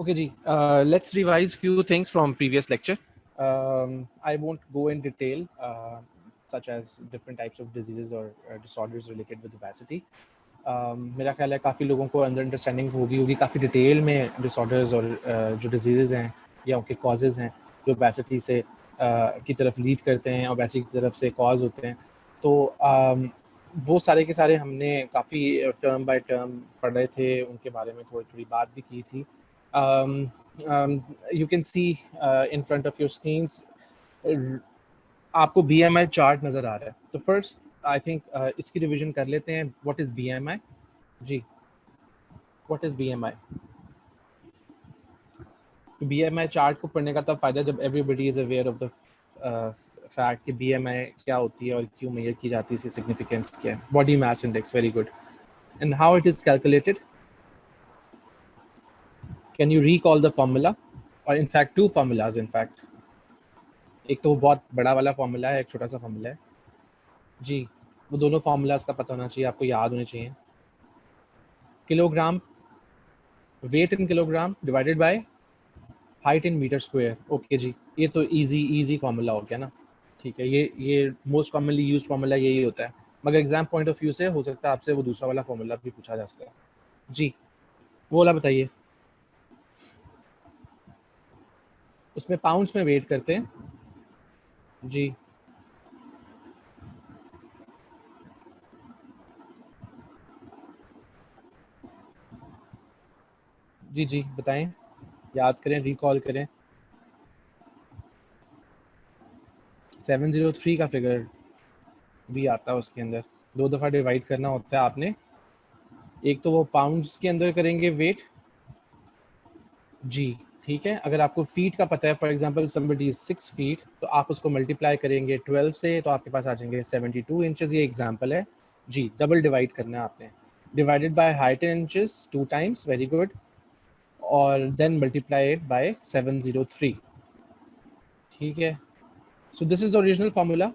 Okay, Ji. Let's revise few things from previous lecture. I won't go in detail, such as different types of diseases or disorders related with obesity. मेरा ख्याल है काफ़ी लोगों को understanding होगी काफ़ी detail में डिसऑर्डर्स और जो डिजीज़ हैं या उनके कॉजेज़ हैं जो ओबेसिटी से की तरफ लीड करते हैं, ओबेसिटी की तरफ से कॉज होते हैं। तो वो सारे के सारे हमने काफ़ी टर्म बाय टर्म पढ़े थे, उनके बारे में थोड़ी बात भी की थी। You can see in front of your screens आपको BMI चार्ट नज़र आ रहा है। तो फर्स्ट आई थिंक इसकी रिवीजन कर लेते हैं। What is BMI? जी, what is BMI? BMI chart को पढ़ने का तब फायदा जब everybody is aware of the fact कि BMI क्या होती है और क्यों मेजर की जाती है, इसकी सिग्निफिकेंस क्या है। Body mass index, very good. And how it is calculated? Can you recall the formula? और इनफैक्ट टू फार्मूलाज इनफैक्ट, एक तो बहुत बड़ा वाला फार्मूला है, एक छोटा सा फार्मूला है। जी, वो दोनों फार्मूलाज का पता होना चाहिए, आपको याद होने चाहिए। Kilogram, weight in kilogram divided by height in metre square. Okay जी, ये तो इजी फार्मूला हो गया ना। ठीक है, ये मोस्ट कॉमनली यूज फार्मूला यही होता है, मगर एग्जाम पॉइंट ऑफ व्यू से हो सकता है आपसे वो दूसरा वाला फार्मूला भी पूछा जा सकता है। जी, वो वाला बताइए। उसमें पाउंड्स में वेट करते हैं। जी जी जी बताएं, याद करें, रिकॉल करें। 703 का फिगर भी आता है उसके अंदर, 2 दफ़ा डिवाइड करना होता है आपने। एक तो वो पाउंड्स के अंदर करेंगे वेट। जी ठीक है, अगर आपको फीट का पता है, for example somebody is 6 feet, तो आप उसको मल्टीप्लाई करेंगे 12 से, तो आपके पास आ जाएंगे 72 इंचेस। ये एग्जांपल है जी, डबल डिवाइड करना है आपने। Divided by height in inches 2 times, very good, और देन मल्टीप्लाइड बाय 703। ठीक है, so this is the original formula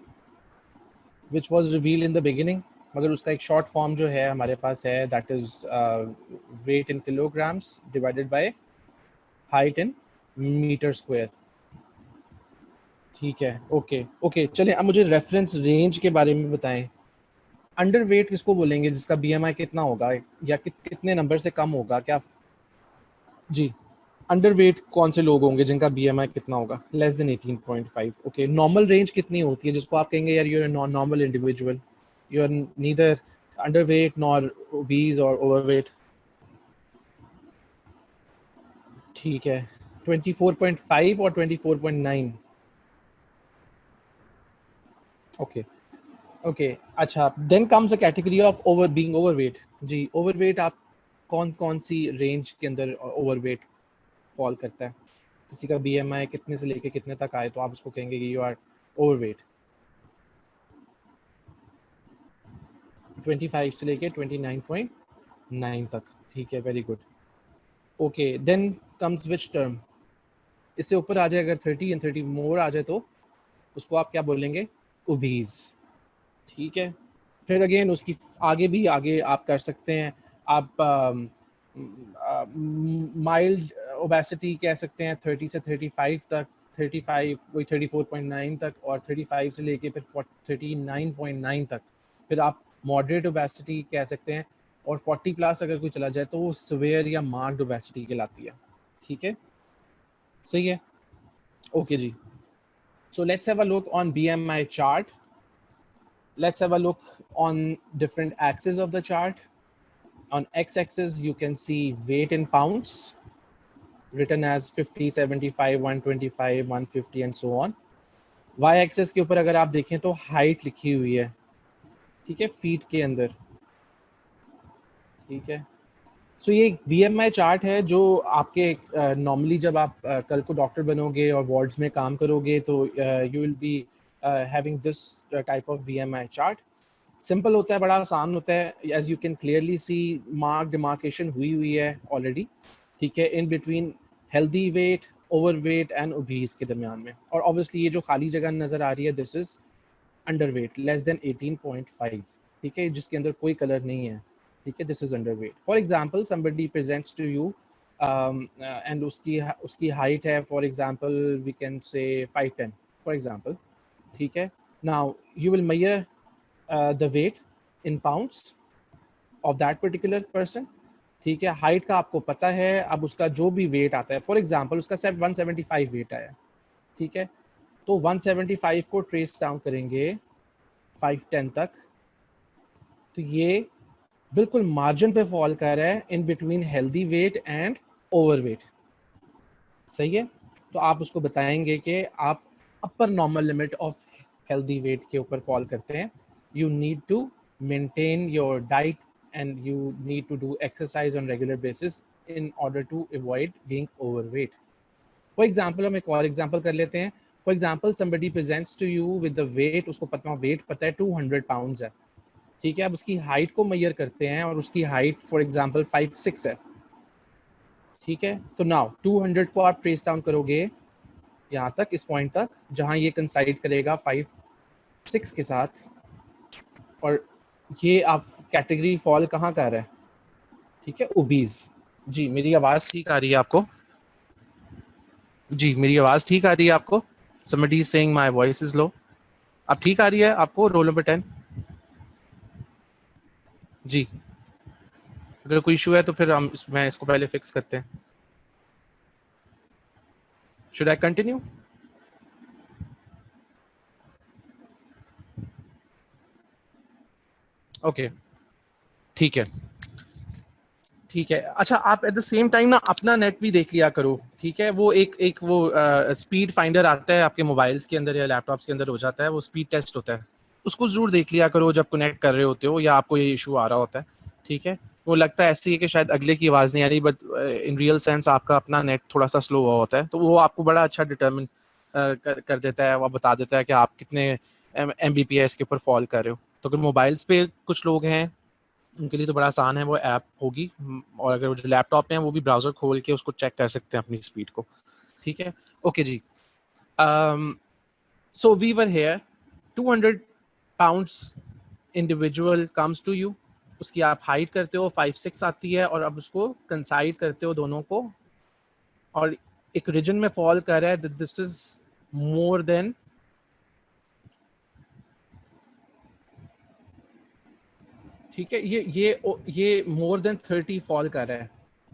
which was revealed in the beginning, मगर उसका एक शॉर्ट फॉर्म जो है हमारे पास है, that is weight in kilograms divided by height in metre square. ठीक है, ओके ओके, चलिए अब मुझे रेफरेंस रेंज के बारे में बताएं। अंडर वेट किसको बोलेंगे जिसका BMI कितना होगा या कितने नंबर से कम होगा क्या? जी, अंडर वेट कौन से लोग होंगे जिनका BMI कितना होगा? Less than 18.5। Okay, normal range कितनी होती है जिसको आप कहेंगे यार you are non normal individual, you are neither under weight nor obese और ओवरवेट? ठीक है, 24.5 और 24.9। ओके ओके, अच्छा, then comes a category of over being overweight. जी, ओवरवेट आप कौन कौन सी रेंज के अंदर ओवरवेट फॉल करता है? किसी का BMI कितने से लेके कितने तक आए तो आप उसको कहेंगे कि यू आर ओवरवेट? 25 से लेके 29.9 तक। ठीक है, very good. Okay, then comes which term? इससे ऊपर आ जाए अगर 30 एंड 30 मोर आ जाए तो उसको आप क्या बोलेंगे? ओबीज। ठीक है, फिर अगेन उसकी आगे आप कर सकते हैं। आप माइल्ड ओबेसिटी कह सकते हैं 30 से 35 तक, 35 वही 34.9 तक, और 35 से लेके फिर 39.9 तक। फिर आप मॉडरेट ओबेसिटी कह सकते हैं, और 40 प्लस अगर कोई चला जाए तो वो सवेयर या मार्क्ड ओबेसिटी कहलाती है। ठीक है, सही है, ओके जी। So let's have a look on BMI chart. Let's have a look on different axes of the chart. On x-axis, you can see weight in pounds, written as 50, 75, 125, 150 and so on. y-axis के ऊपर अगर आप देखें तो height लिखी हुई है, ठीक है, फीट के अंदर। ठीक है, सो ये BMI चार्ट है जो आपके नॉर्मली जब आप कल को डॉक्टर बनोगे और वार्ड्स में काम करोगे तो you will be having this type of BMI chart. Simple होता है, बड़ा आसान होता है, as you can clearly see mark demarcation हुई है ऑलरेडी। ठीक है, in between healthy weight, over weight and obese के दरमियान में। और ऑब्वियसली ये जो खाली जगह नजर आ रही है, this is under wait, less than 18.5। ठीक है, जिसके अंदर कोई कलर नहीं है। ठीक है, this is under weight. For example, somebody presents to you and उसकी हाइट है for example we can say 5'10" for example, ठीक है। Now you will measure the weight in pounds of that particular person, ठीक है। हाइट का आपको पता है, अब उसका जो भी वेट आता है, फॉर एग्जांपल उसका सिर्फ 175 वेट आया, ठीक है। तो 175 को ट्रेस डाउन करेंगे 5'10" तक, तो ये बिल्कुल मार्जिन पे फॉल कर रहा है in between healthy weight and overweight, सही है। तो आप उसको बताएंगे कि आप upper normal limit of healthy weight के ऊपर फॉल करते हैं, you need to maintain your diet and you need to do exercise on regular basis in order to avoid being overweight. For example हम एक और एग्जाम्पल कर लेते हैं। For example somebody presents to you with the weight, उसको wait पता है 200 pounds है, ठीक है। अब उसकी हाइट को मेजर करते हैं और उसकी हाइट फॉर एग्जांपल 5'6" है, ठीक है। तो नाउ 200 को आप ट्रेस डाउन करोगे यहाँ तक, इस पॉइंट तक जहाँ ये कंसाइड करेगा 5'6" के साथ, और ये आप कैटेगरी फॉल कहाँ कर रहा है, ठीक है, ओबीज। जी मेरी आवाज़ ठीक आ रही है आपको? जी मेरी आवाज़ ठीक आ रही है आपको? somebody is saying my voice is low। अब ठीक आ रही है आपको? Roll number 10। जी अगर कोई इशू है तो फिर हम मैं इसको पहले फिक्स करते हैं। Should I continue? ओके ठीक है, ठीक है। अच्छा आप एट द सेम टाइम ना अपना नेट भी देख लिया करो, ठीक है। वो एक वो स्पीड फाइंडर आता है आपके मोबाइल्स के अंदर या लैपटॉप्स के अंदर हो जाता है, वो स्पीड टेस्ट होता है, उसको जरूर देख लिया करो जब कनेक्ट कर रहे होते हो या आपको ये इशू आ रहा होता है, ठीक है। वो लगता है ऐसे ही कि शायद अगले की आवाज़ नहीं आ रही, बट इन रियल सेंस आपका अपना नेट थोड़ा सा स्लो हुआ होता है, तो वो आपको बड़ा अच्छा डिटर्मिन कर देता है, वो बता देता है कि आप कितने MBPS के ऊपर फॉल कर रहे हो। तो अगर मोबाइल्स पे कुछ लोग हैं उनके लिए तो बड़ा आसान है, वो ऐप होगी, और अगर वो जो लैपटॉप में है वो भी ब्राउजर खोल के उसको चेक कर सकते हैं अपनी स्पीड को, ठीक है। ओके जी, so we were here 200 pounds individual comes to you, उसकी आप हाइट करते हो 5'6" आती है, और अब उसको कंसाइड करते हो दोनों को, और एक रीजन में फॉल कर रहा है, दिस इज मोर देन, ठीक है, ये मोर देन 30 फॉल कर रहा है,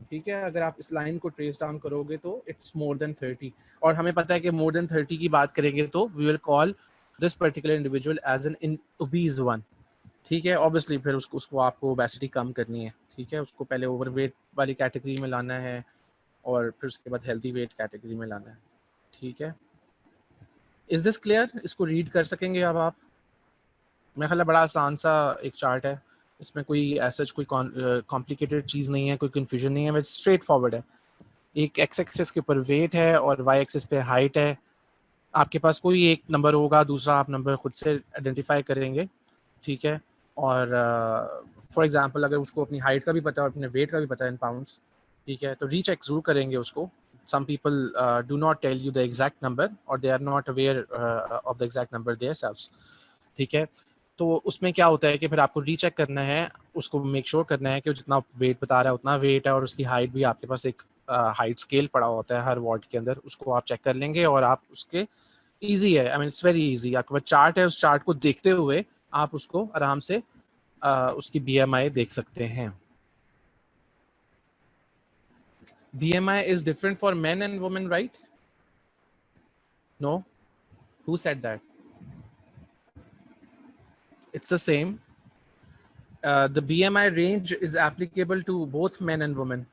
ठीक है। अगर आप इस लाइन को ट्रेस डाउन करोगे तो इट्स मोर देन 30, और हमें पता है कि मोर देन 30 की बात करेंगे तो we will call this particular individual as an obese one, ठीक है। ऑब्वियसली फिर उसको आपको ओबेसिटी कम करनी है, ठीक है, उसको पहले ओवरवेट वाली कैटेगरी में लाना है और फिर उसके बाद हेल्दी वेट कैटेगरी में लाना है, ठीक है। Is this clear? इसको रीड कर सकेंगे अब आप? मेरा ख्याल है बड़ा आसान सा एक चार्ट है, इसमें कोई ऐसा कोई कॉम्प्लिकेटेड चीज़ नहीं है, कोई कन्फ्यूजन नहीं है, बस स्ट्रेट फॉरवर्ड है। एक एक्स एक्सेस के ऊपर वेट है और वाई एक्सेस पे हाइट है। आपके पास कोई एक नंबर होगा, दूसरा आप नंबर खुद से आइडेंटिफाई करेंगे, ठीक है। और फॉर एग्जांपल अगर उसको अपनी हाइट का भी पता है और अपने वेट का भी पता है इन पाउंड्स, ठीक है, तो रीचेक जरूर करेंगे उसको। some people do not tell you the exact number or they are not aware of the exact number themselves, ठीक है। तो उसमें क्या होता है कि फिर आपको रीचेक करना है, उसको मेक श्योर करना है कि जितना वेट बता रहा है उतना वेट है, और उसकी हाइट भी आपके पास एक हाइट स्केल पड़ा होता है हर वार्ड के अंदर, उसको आप चेक कर लेंगे और आप उसके इजी है, I mean it's very easy. आपके पास चार्ट है, उस चार्ट को देखते हुए आप उसको आराम से उसकी BMI देख सकते हैं। BMI is different for men and women, right? No? Who said that? It's the same. The BMI range is applicable to both men and women.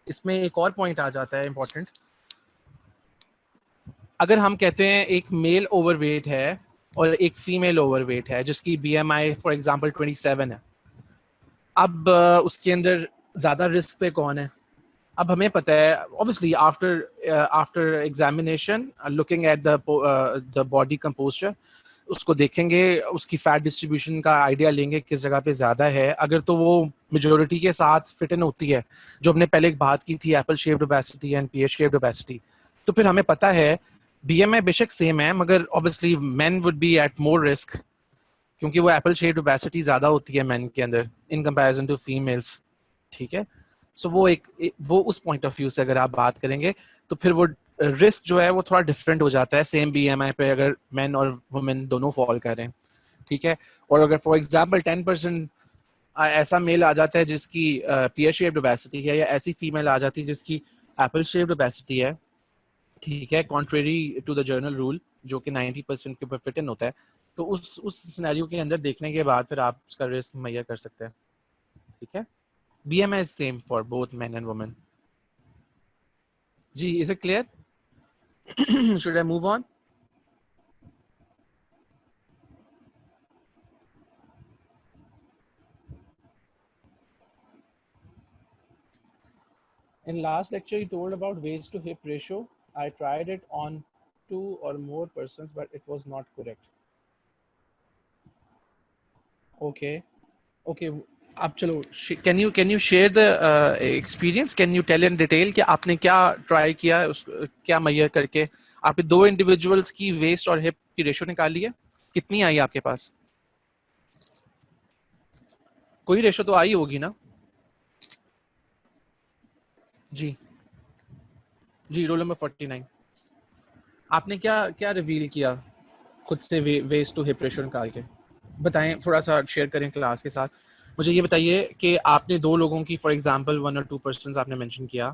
इसमें एक और पॉइंट आ जाता है इम्पोर्टेंट। अगर हम कहते हैं एक मेल ओवरवेट है और एक फीमेल ओवरवेट है जिसकी BMI फॉर एग्जांपल 27 है, अब उसके अंदर ज़्यादा रिस्क पे कौन है? अब हमें पता है obviously after examination looking at the body composure, उसको देखेंगे, उसकी फैट डिस्ट्रीब्यूशन का आइडिया लेंगे किस जगह पे ज़्यादा है। अगर तो वो मेजोरिटी के साथ फिट इन होती है, जो हमने पहले एक बात की थी Apple shaped obesity and peer shaped obesity, तो फिर हमें पता है BMI बेशक सेम है मगर obviously men would be at more risk, क्योंकि वो एप्पल शेप्ड ओबेसिटी ज़्यादा होती है मेन के अंदर इन कंपैरिजन टू फीमेल्स, ठीक है। सो वो उस पॉइंट ऑफ व्यू से अगर आप बात करेंगे तो फिर वो रिस्क जो है वो थोड़ा डिफरेंट हो जाता है सेम बीएमआई पे अगर मेन और वुमेन दोनों फॉल कर रहे हैं, ठीक है। और अगर फॉर एग्जांपल 10% ऐसा मेल आ जाता है जिसकी पियर शेप्ड ओबेसिटी है, या ऐसी फीमेल आ जाती है जिसकी एप्पल शेप्ड ओबेसिटी है, ठीक है, contrary to the general rule जो कि 90% के ऊपर फिट इन होता है, तो उस सिनेरियो के अंदर देखने के बाद फिर आप उसका रिस्क मेजर कर सकते हैं, ठीक है। BMI is same for both men and women. Ji, is it clear? Should I move on? In last lecture, you told about waist to hip ratio. I tried it on 2 or more persons, but it was not correct. Okay. Okay. अब चलो, can you share the experience? Can you tell in detail कि आपने क्या try किया, क्या measure करके आपने 2 individuals की waist और hip की ratio निकाली है? कितनी आई आपके पास? कोई ratio तो आई होगी ना? जी जी, रोल नंबर 49। आपने क्या क्या रिवील किया खुद से वेस्ट टू हिप रेशो निकाल के? बताएं, थोड़ा सा शेयर करें क्लास के साथ। मुझे ये बताइए कि आपने 2 लोगों की फॉर एग्जांपल 1 और 2 पर्सन्स आपने मेंशन किया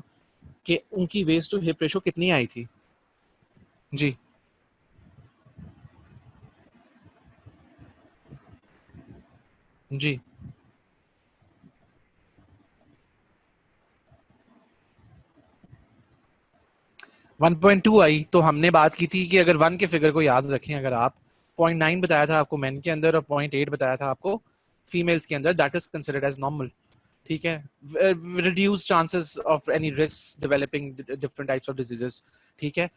कि उनकी वेस्ट टू हिप रेशो कितनी आई थी? जी जी, 1.2 आई। तो हमने बात की थी कि अगर 1 के फिगर को याद रखें, अगर आप 0.9 बताया था आपको मेन के अंदर और 0.8 बताया था आपको फीमेल्स के अंदर, that is considered as normal, ठीक है। Reduce chances of any risk developing different types of diseases, ठीक है।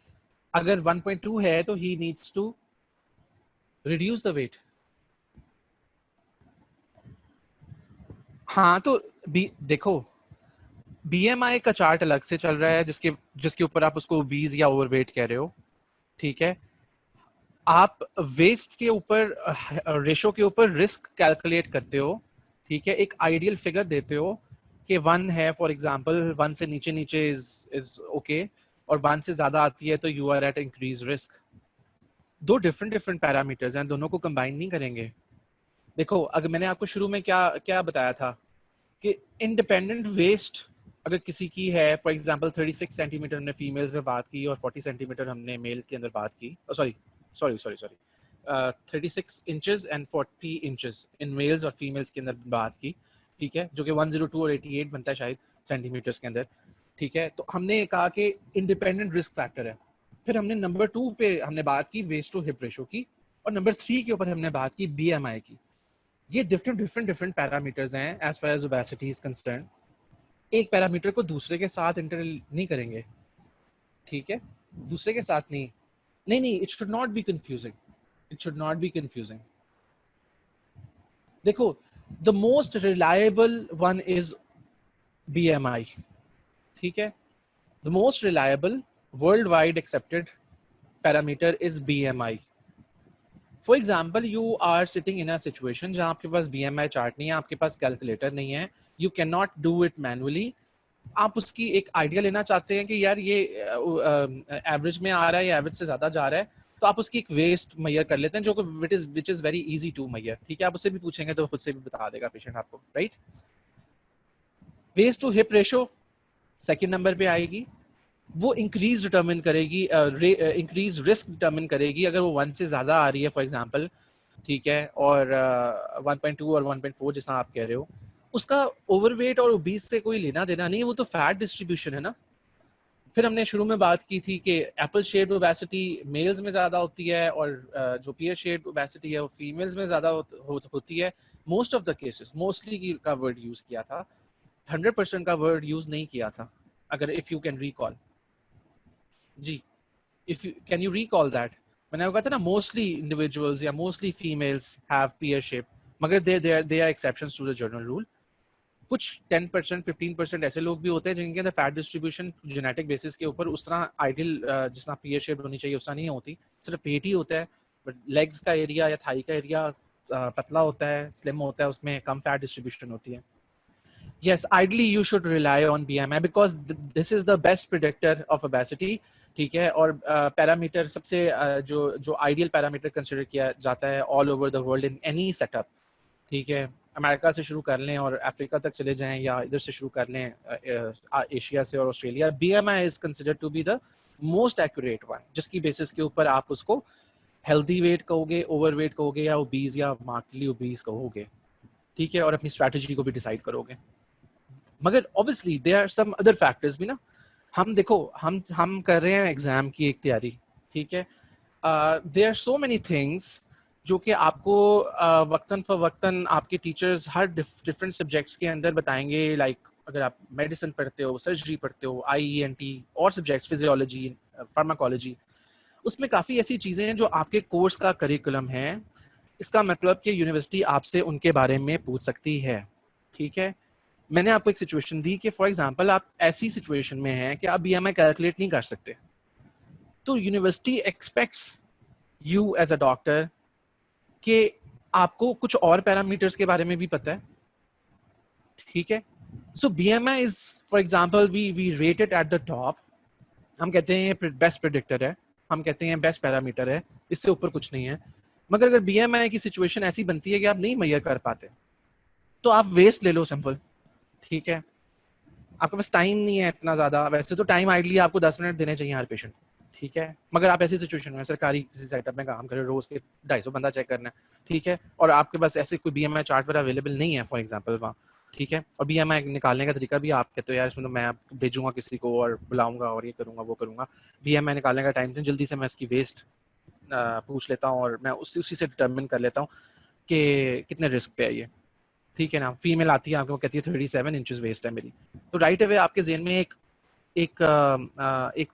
अगर 1.2 है तो he needs to reduce the weight. हाँ तो देखो, बीएमआई का चार्ट अलग से चल रहा है जिसके जिसके ऊपर आप उसको ओबीज या ओवरवेट कह रहे हो, ठीक है। आप वेस्ट के ऊपर रेशो के ऊपर रिस्क कैलकुलेट करते हो, ठीक है, एक आइडियल फिगर देते हो कि 1 है फॉर एग्जांपल, 1 से नीचे नीचे इज ओके, और 1 से ज्यादा आती है तो you are at increase risk. दो डिफरेंट डिफरेंट पैरामीटर्स हैं, दोनों को कंबाइन नहीं करेंगे। देखो, अगर मैंने आपको शुरू में क्या क्या बताया था कि इंडिपेंडेंट वेस्ट अगर किसी की है, फॉर एग्जांपल 36 सेंटीमीटर हमने फीमेल्स में बात की और 40 सेंटीमीटर हमने मेल्स के अंदर बात की, sorry sorry sorry sorry 36 inches and 40 inches in males और फीमेल्स के अंदर बात की, ठीक है, जो कि 102 और 88 बनता है शायद सेंटीमीटर्स के अंदर, ठीक है। तो हमने कहा कि इंडिपेंडेंट रिस्क फैक्टर है। फिर हमने नंबर 2 पे हमने बात की वेस्ट टू हिप रेशो की, और नंबर 3 के ऊपर हमने बात की बीएमआई की। ये डिफरेंट डिफरेंट डिफरेंट पैरामीटर्स हैं as far as obesity is concern. एक पैरामीटर को दूसरे के साथ इंटर नहीं करेंगे, ठीक है, दूसरे के साथ नहीं, नहीं नहीं, it should not be confusing, it should not be confusing. देखो, the most reliable one is BMI, ठीक है। The most reliable worldwide accepted parameter is BMI. For example, you are sitting in a situation जहां आपके पास BMI chart नहीं है, आपके पास calculator नहीं है, you can not do it manually. आप उसकी एक आइडिया लेना चाहते हैं कि यार ये एवरेज में आ रहा है या एवरेज से ज्यादा जा रहा है, तो आप उसकी एक वेस्ट मैयर कर लेते हैं जो which is very easy to measure, ठीक है। आप उससे भी पूछेंगे तो खुद से भी बता देगा पेशेंट आपको, right. Waist to hip ratio second number पे आएगी। वो इंक्रीज डिटर्मिन करेगी, इंक्रीज रिस्क डिटर्मिन करेगी अगर वो 1 से ज्यादा आ रही है फॉर एग्जांपल, ठीक है, और 1.2 और 1.4 जैसा आप कह रहे हो, उसका ओवरवेट और ओबीस से कोई लेना देना नहीं है, वो तो फैट डिस्ट्रीब्यूशन है ना। फिर हमने शुरू में बात की थी कि एप्पल शेप्ड ओबेसिटी मेल्स में ज्यादा होती है और जो पियर शेप्ड ओबेसिटी है वो फीमेल्स में ज्यादा होती है। Most of the cases, mostly का वर्ड यूज किया था, 100% का वर्ड यूज नहीं किया था, अगर इफ यू कैन रिकॉल। जी, if you can you recall that, मैंने कहा था ना मोस्टली इंडिविजुअल्स या mostly females have pear shape, मगर they are exceptions to the general rule. कुछ 10% 15% ऐसे लोग भी होते हैं जिनके अंदर फैट डिस्ट्रीब्यूशन जेनेटिक बेसिस के ऊपर उस तरह आइडियल जिस तरह पीयर शेप होनी चाहिए उस तरह नहीं होती, सिर्फ पेट ही होता है, बट लेग्स का एरिया या थाई का एरिया पतला होता है, स्लिम होता है, उसमें कम फैट डिस्ट्रीब्यूशन होती है। Yes, ideally you should rely on BMI because this is the best predictor of obesity. ठीक है, और पैरामीटर सबसे जो आइडियल पैरामीटर कंसिडर किया जाता है all over the world in any setup. ठीक है, अमेरिका से शुरू कर लें और अफ्रीका तक चले जाएं या इधर से शुरू कर लें एशिया से और Australia. BMI is considered to be the most accurate one, जिसकी बेसिस के ऊपर आप उसको हेल्दी वेट कहोगे, ओवरवेट कहोगे या ओबीज या मार्केटली ओबीज कहोगे. ठीक है, और अपनी स्ट्रैटेजी को भी डिसाइड करोगे. मगर obviously there are some other factors भी ना. हम देखो, हम कर रहे हैं एग्जाम की एक तैयारी. ठीक है, there are so many things जो कि आपको वक्तन फवक्तन आपके टीचर्स हर डिफरेंट सब्जेक्ट्स के अंदर बताएंगे. लाइक अगर आप मेडिसिन पढ़ते हो, सर्जरी पढ़ते हो, IENT और सब्जेक्ट्स, फिजियोलॉजी, फार्माकोलॉजी, उसमें काफ़ी ऐसी चीज़ें हैं जो आपके कोर्स का करिकुलम है. इसका मतलब कि यूनिवर्सिटी आपसे उनके बारे में पूछ सकती है. ठीक है, मैंने आपको एक सिचुएशन दी कि फॉर एग्जांपल आप ऐसी सिचुएशन में हैं कि आप BMI कैलकुलेट नहीं कर सकते, तो university expects you as a doctor कि आपको कुछ और पैरामीटर्स के बारे में भी पता है. ठीक है, so BMI is for example we rate it at the top. हम कहते हैं ये बेस्ट प्रेडिक्टर है, हम कहते हैं बेस्ट पैरामीटर है, इससे ऊपर कुछ नहीं है. मगर अगर BMI की सिचुएशन ऐसी बनती है कि आप नहीं मेजर कर पाते, तो आप वेस्ट ले लो, सिंपल. ठीक है, आपके पास टाइम नहीं है इतना ज़्यादा. वैसे तो टाइम आइडली आपको 10 मिनट देने चाहिए हर पेशेंट. ठीक है, मगर आप ऐसी सिचुएशन में सरकारी किसी सेटअप में काम कर रहे हो, रोज़ के 250 बंदा चेक करना है. ठीक है, और आपके पास ऐसे कोई BMI चार्ट पर अवेलेबल नहीं है फॉर एग्जांपल वहाँ. ठीक है, और BMI निकालने का तरीका भी आप कहते हो यार इसमें तो मैं भेजूंगा किसी को और बुलाऊंगा और ये करूंगा वो करूंगा. BMI निकालने का टाइम तो जल्दी से मैं इसकी वेस्ट पूछ लेता हूँ और मैं उसी से डिटर्मिन कर लेता हूँ कि कितने रिस्क पे है ये. ठीक है ना, फीमेल आती है आपको कहती है 37 इंचेस वेस्ट है मेरी, तो राइट अवे आपके जेहन में एक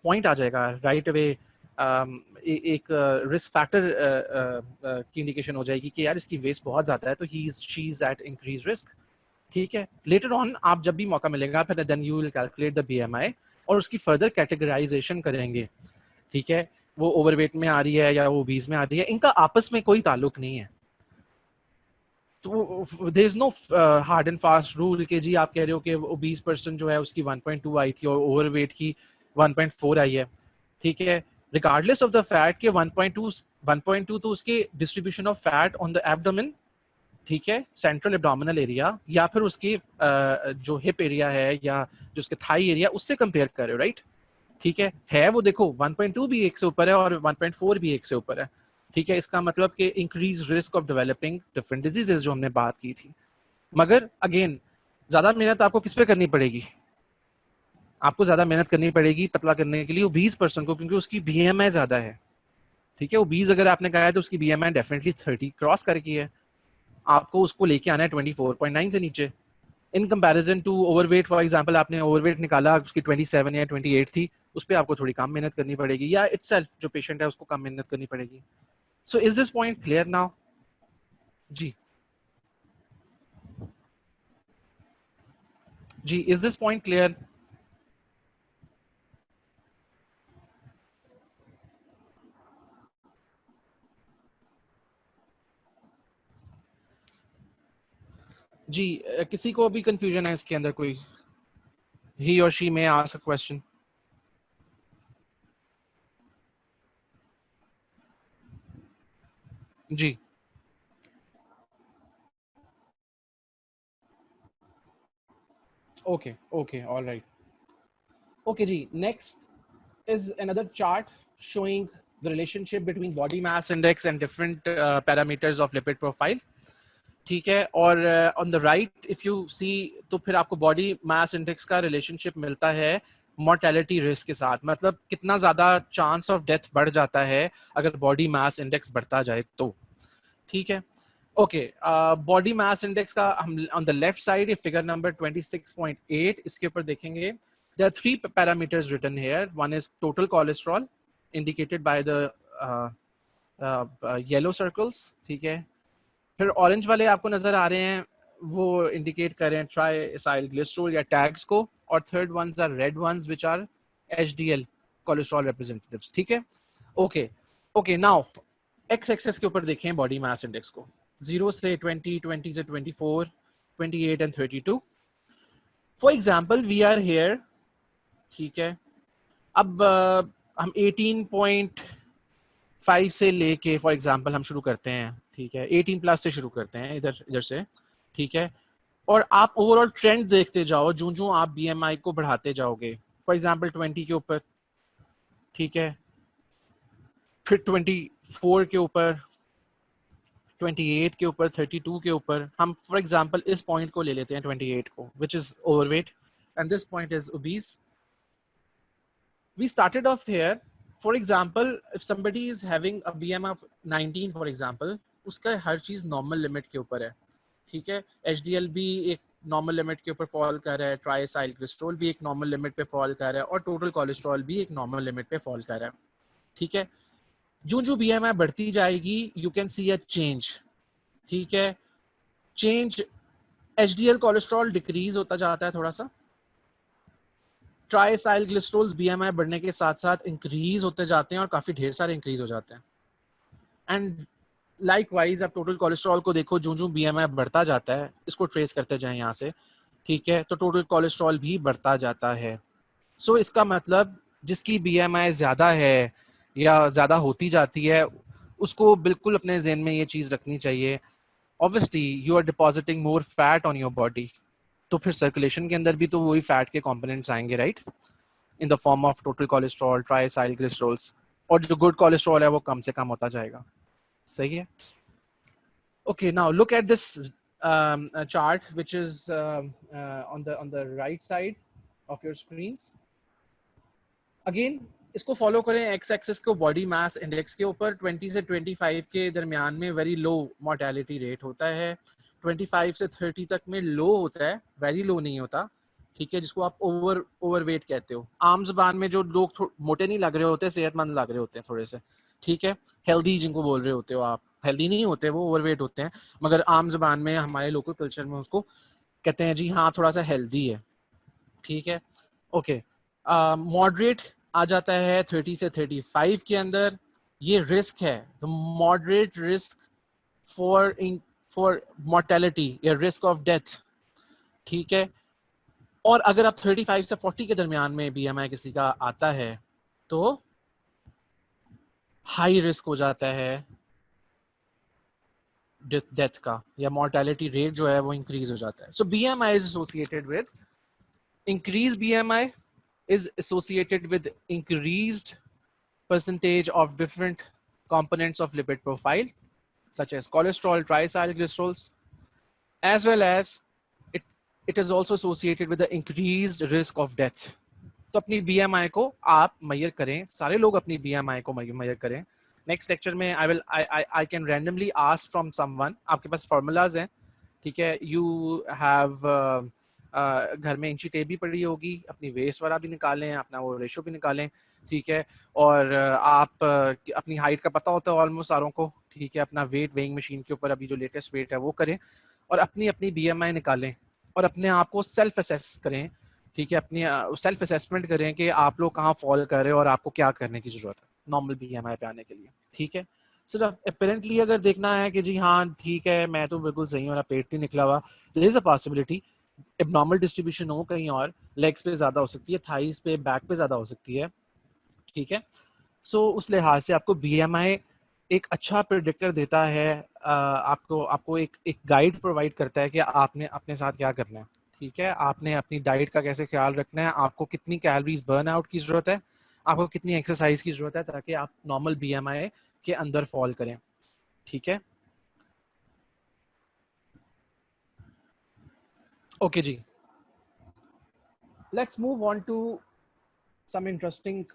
पॉइंट आ जाएगा. राइट अवे एक रिस्क फैक्टर की इंडिकेशन हो जाएगी कि यार इसकी वेस्ट बहुत ज़्यादा है, तो she is at increase risk. ठीक है, लेटर ऑन आप जब भी मौका मिलेगा फिर then you will calculate the BMI और उसकी फर्दर कैटेगराइजेशन करेंगे. ठीक है, वो ओवरवेट में आ रही है या वो ओबीज में आ रही है, इनका आपस में कोई ताल्लुक नहीं है. तो there is no hard and fast rule कि जी आप कह रहे हो कि ओबीज पर्सन जो है उसकी 1.2 आई थी और ओवरवेट की 1.4 आई है. ठीक है, रिगार्डलेस ऑफ द फैट के 1.2 तो उसके distribution of fat on the abdomen. ठीक है, सेंट्रल एब्डोमिनल एरिया या फिर उसके जो हिप एरिया है या जो उसके थाई एरिया, उससे कंपेयर कर रहे हो. राइट, ठीक है वो देखो 1.2 भी एक से ऊपर है और 1.4 भी एक से ऊपर है. ठीक है, इसका मतलब कि increase risk of developing different diseases जो हमने बात की थी. मगर अगेन ज्यादा मेहनत आपको किस पे करनी पड़ेगी? आपको ज्यादा मेहनत करनी पड़ेगी पतला करने के लिए ओबीज पर्सन को, क्योंकि उसकी BMI ज्यादा है. ठीक है, ओबीज अगर आपने कहा है तो उसकी BMI डेफिनेटली 30 क्रॉस करके है. आपको उसको लेके आना है 24.9 से नीचे. In comparison to overweight, for example आपने ओवरवेट निकाला, उसकी 27 या 28 थी, उस पर आपको थोड़ी कम मेहनत करनी पड़ेगी, या इटसेल्फ जो पेशेंट है उसको कम मेहनत करनी पड़ेगी. So is this point clear now? जी जी, इज दिस पॉइंट क्लियर? जी, किसी को भी कंफ्यूजन है इसके अंदर कोई? ही और she may ask a question. जी, okay okay, all right. Okay जी, next is another chart showing the relationship between body mass index and different parameters of lipid profile. ठीक है, और on the right if you see तो फिर आपको body mass index का relationship मिलता है मोर्टेलिटी रिस्क के साथ. मतलब कितना ज्यादा चांस ऑफ डेथ बढ़ जाता है अगर बॉडी मास इंडेक्स बढ़ता जाए तो. ठीक है, ओके. बॉडी मास इंडेक्स का हम ऑन द लेफ्ट साइड ये फिगर नंबर 26.8 इसके ऊपर देखेंगे. there are three parameters written here. One is total cholesterol indicated by the yellow circles. ठीक है, फिर ऑरेंज वाले आपको नजर आ रहे हैं, वो इंडिकेट कर रहे हैं ट्राई एसाइल ग्लिसरॉल या टैग्स को, और third ones are red ones which are HDL cholesterol representatives. ठीक है, okay okay. Now X axis के ऊपर देखें बॉडी मास इंडेक्स को, 0 से 20, 20 से 24, 28 and 32. For example we are here, ठीक है, अब हम 18.5 से लेके फॉर एग्जाम्पल हम शुरू करते हैं, ठीक है, 18 प्लस से शुरू करते हैं इधर इधर से, ठीक है, और आप ओवरऑल ट्रेंड देखते जाओ, जो जो आप बीएमआई को बढ़ाते जाओगे, फॉर एग्जाम्पल 20 के ऊपर, ठीक है, फिर 24 के ऊपर, 28 के ऊपर, 32 के ऊपर, हम फॉर एग्जाम्पल इस पॉइंट को ले लेते हैं 28 को, which is overweight, and this point is obese. We started off here. For example, if somebody is having a BMI of 19 for example, उसका हर चीज नॉर्मल लिमिट के ऊपर है, ठीक है, HDL भी एक नॉर्मल लिमिट के ऊपर फॉल कर रहा है, ट्राइसाइल ग्लिसरॉल भी एक नॉर्मल लिमिट पे फॉल कर रहा है, और टोटल कोलेस्ट्रॉल भी एक नॉर्मल लिमिट पे फॉल कर रहा है, ठीक है. जो जो BMI बढ़ती जाएगी you can C a change, ठीक है, चेंज, HDL कोलेस्ट्रॉल डिक्रीज होता जाता है थोड़ा सा, ट्राइसाइल ग्लिसरॉल्स बीएमआई बढ़ने के साथ साथ इंक्रीज होते जाते हैं और काफी ढेर सारे इंक्रीज हो जाते हैं. एंड लाइकवाइज आप टोटल कोलेस्ट्रॉल को देखो, जो जो बीएमआई बढ़ता जाता है, इसको ट्रेस करते जाएं यहाँ से, ठीक है, तो टोटल कोलेस्ट्रॉल भी बढ़ता जाता है. सो इसका मतलब जिसकी बीएमआई ज्यादा है या ज्यादा होती जाती है, उसको बिल्कुल अपने ज़हन में ये चीज रखनी चाहिए, obviously you are depositing more fat on your body, तो फिर सर्कुलेशन के अंदर भी तो वही फैट के कंपोनेंट्स आएंगे, right, in the form of total cholesterol, triacyl glycerols, और जो गुड कोलेस्ट्रॉल है वो कम से कम होता जाएगा. सही है. Okay, now look at this chart which is on the right side of your screens. Again इसको फॉलो करें, एक्स एक्सिस को बॉडी मास इंडेक्स के ऊपर 20 से 25 के दरमियान में वेरी लो मोर्टेलिटी रेट होता है, 25 से 30 तक में लो होता है, वेरी लो नहीं होता, ठीक है, जिसको आप ओवरवेट कहते हो. आम जबान में जो लोग मोटे नहीं लग रहे होते, सेहतमंद लग रहे होते हैं थोड़े से, ठीक है, हेल्दी जिनको बोल रहे होते हो आप, हेल्दी नहीं होते वो, ओवरवेट होते हैं, मगर आम जबान में हमारे लोकल कल्चर में उसको कहते हैं जी हाँ थोड़ा सा हेल्दी है, ठीक है. ओके, मॉडरेट आ जाता है 30 से 35 के अंदर. ये रिस्क है, the moderate risk for mortality या रिस्क ऑफ डेथ, ठीक है. और अगर आप 35 से 40 के दरमियान में बीएमआई किसी का आता है तो हाई रिस्क हो जाता है डेथ का, या मोर्टेलिटी रेट जो है वो इंक्रीज हो जाता है. So BMI is associated with increased BMI is associated with increased percentage of different components of lipid profile, such as cholesterol, triacylglycerols, as well as it is also associated with the increased risk of death. तो अपनी BMI को आप major करें, सारे लोग अपनी BMI को major करें. नेक्स्ट लेक्चर में I can randomly ask from someone, आपके पास फॉर्मूलाज हैं, ठीक है, यू हैव घर में इंची टेप भी पड़ी होगी, अपनी वेस्ट वाला भी निकालें, अपना वो रेशो भी निकालें, ठीक है, और आप अपनी हाइट का पता होता है ऑलमोस्ट सारों को, ठीक है, अपना वेट वेइंग मशीन के ऊपर अभी जो लेटेस्ट वेट है वो करें, और अपनी अपनी BMI निकालें और अपने आप को सेल्फ असेस करें, ठीक है, अपनी सेल्फ असेसमेंट करें कि आप लोग कहाँ फॉल कर रहे हो और आपको क्या करने की जरूरत है नॉर्मल BMI पे आने के लिए, ठीक है. सिर्फ अपेरेंटली अगर देखना है कि जी हाँ ठीक है मैं तो बिल्कुल सही हूँ, मेरा पेट नहीं निकला हुआ, there is a possibility abnormal distribution हो कहीं और, लेग्स पे ज्यादा हो सकती है, थाइस पे, बैक पे ज्यादा हो सकती है, ठीक है. सो उस लिहाज से आपको BMI एक अच्छा प्रेडिक्टर देता है, आपको आपको एक गाइड प्रोवाइड करता है कि आपने अपने साथ क्या करना है, ठीक है, आपने अपनी डाइट का कैसे ख्याल रखना है, आपको कितनी कैलोरीज बर्न आउट की जरूरत है, आपको कितनी एक्सरसाइज की जरूरत है, ताकि आप नॉर्मल BMI के अंदर फॉल करें, ठीक है. ओके जी, let's move on to some interesting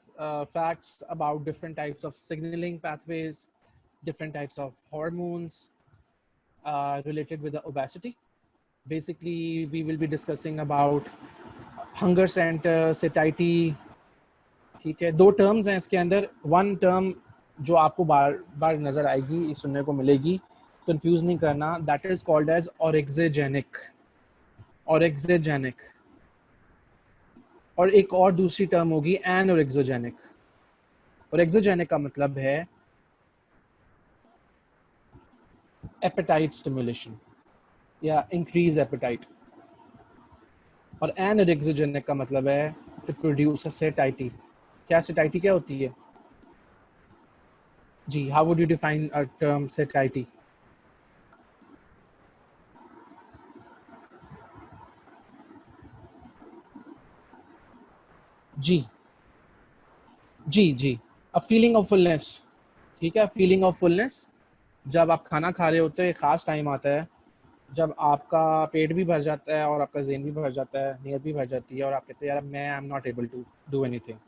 facts about different types of signaling pathways, different types of hormones related with the obesity. Basically, we will be discussing about hunger center, satiety. ठीक है, दो terms हैं इसके अंदर. One term जो आपको बार बार नजर आएगी, सुनने को मिलेगी, कंफ्यूज नहीं करना, दैट इज कॉल्ड एज ऑरेक्सोजेनिक. ऑरेक्सोजेनिक. और एक और दूसरी टर्म होगी एनोरेक्सोजेनिक. ऑरेक्सोजेनिक का मतलब है एपेटाइट स्टिमुलेशन या इंक्रीज एपेटाइट. और एनरेक्सोजेनिक का मतलब है टू प्रोड्यूस अ सेटाइटी। क्या सेटाइटी क्या होती है जी? How would you define a term satiety? जी जी जी, अ फीलिंग ऑफ फुलनेस। ठीक है, फीलिंग ऑफ फुलनेस। जब आप खाना खा रहे होते हो एक खास टाइम आता है जब आपका पेट भी भर जाता है और आपका ज़हन भी भर जाता है, नीयत भी भर जाती है और आप कहते हैं यार मैं I am not able to do anything.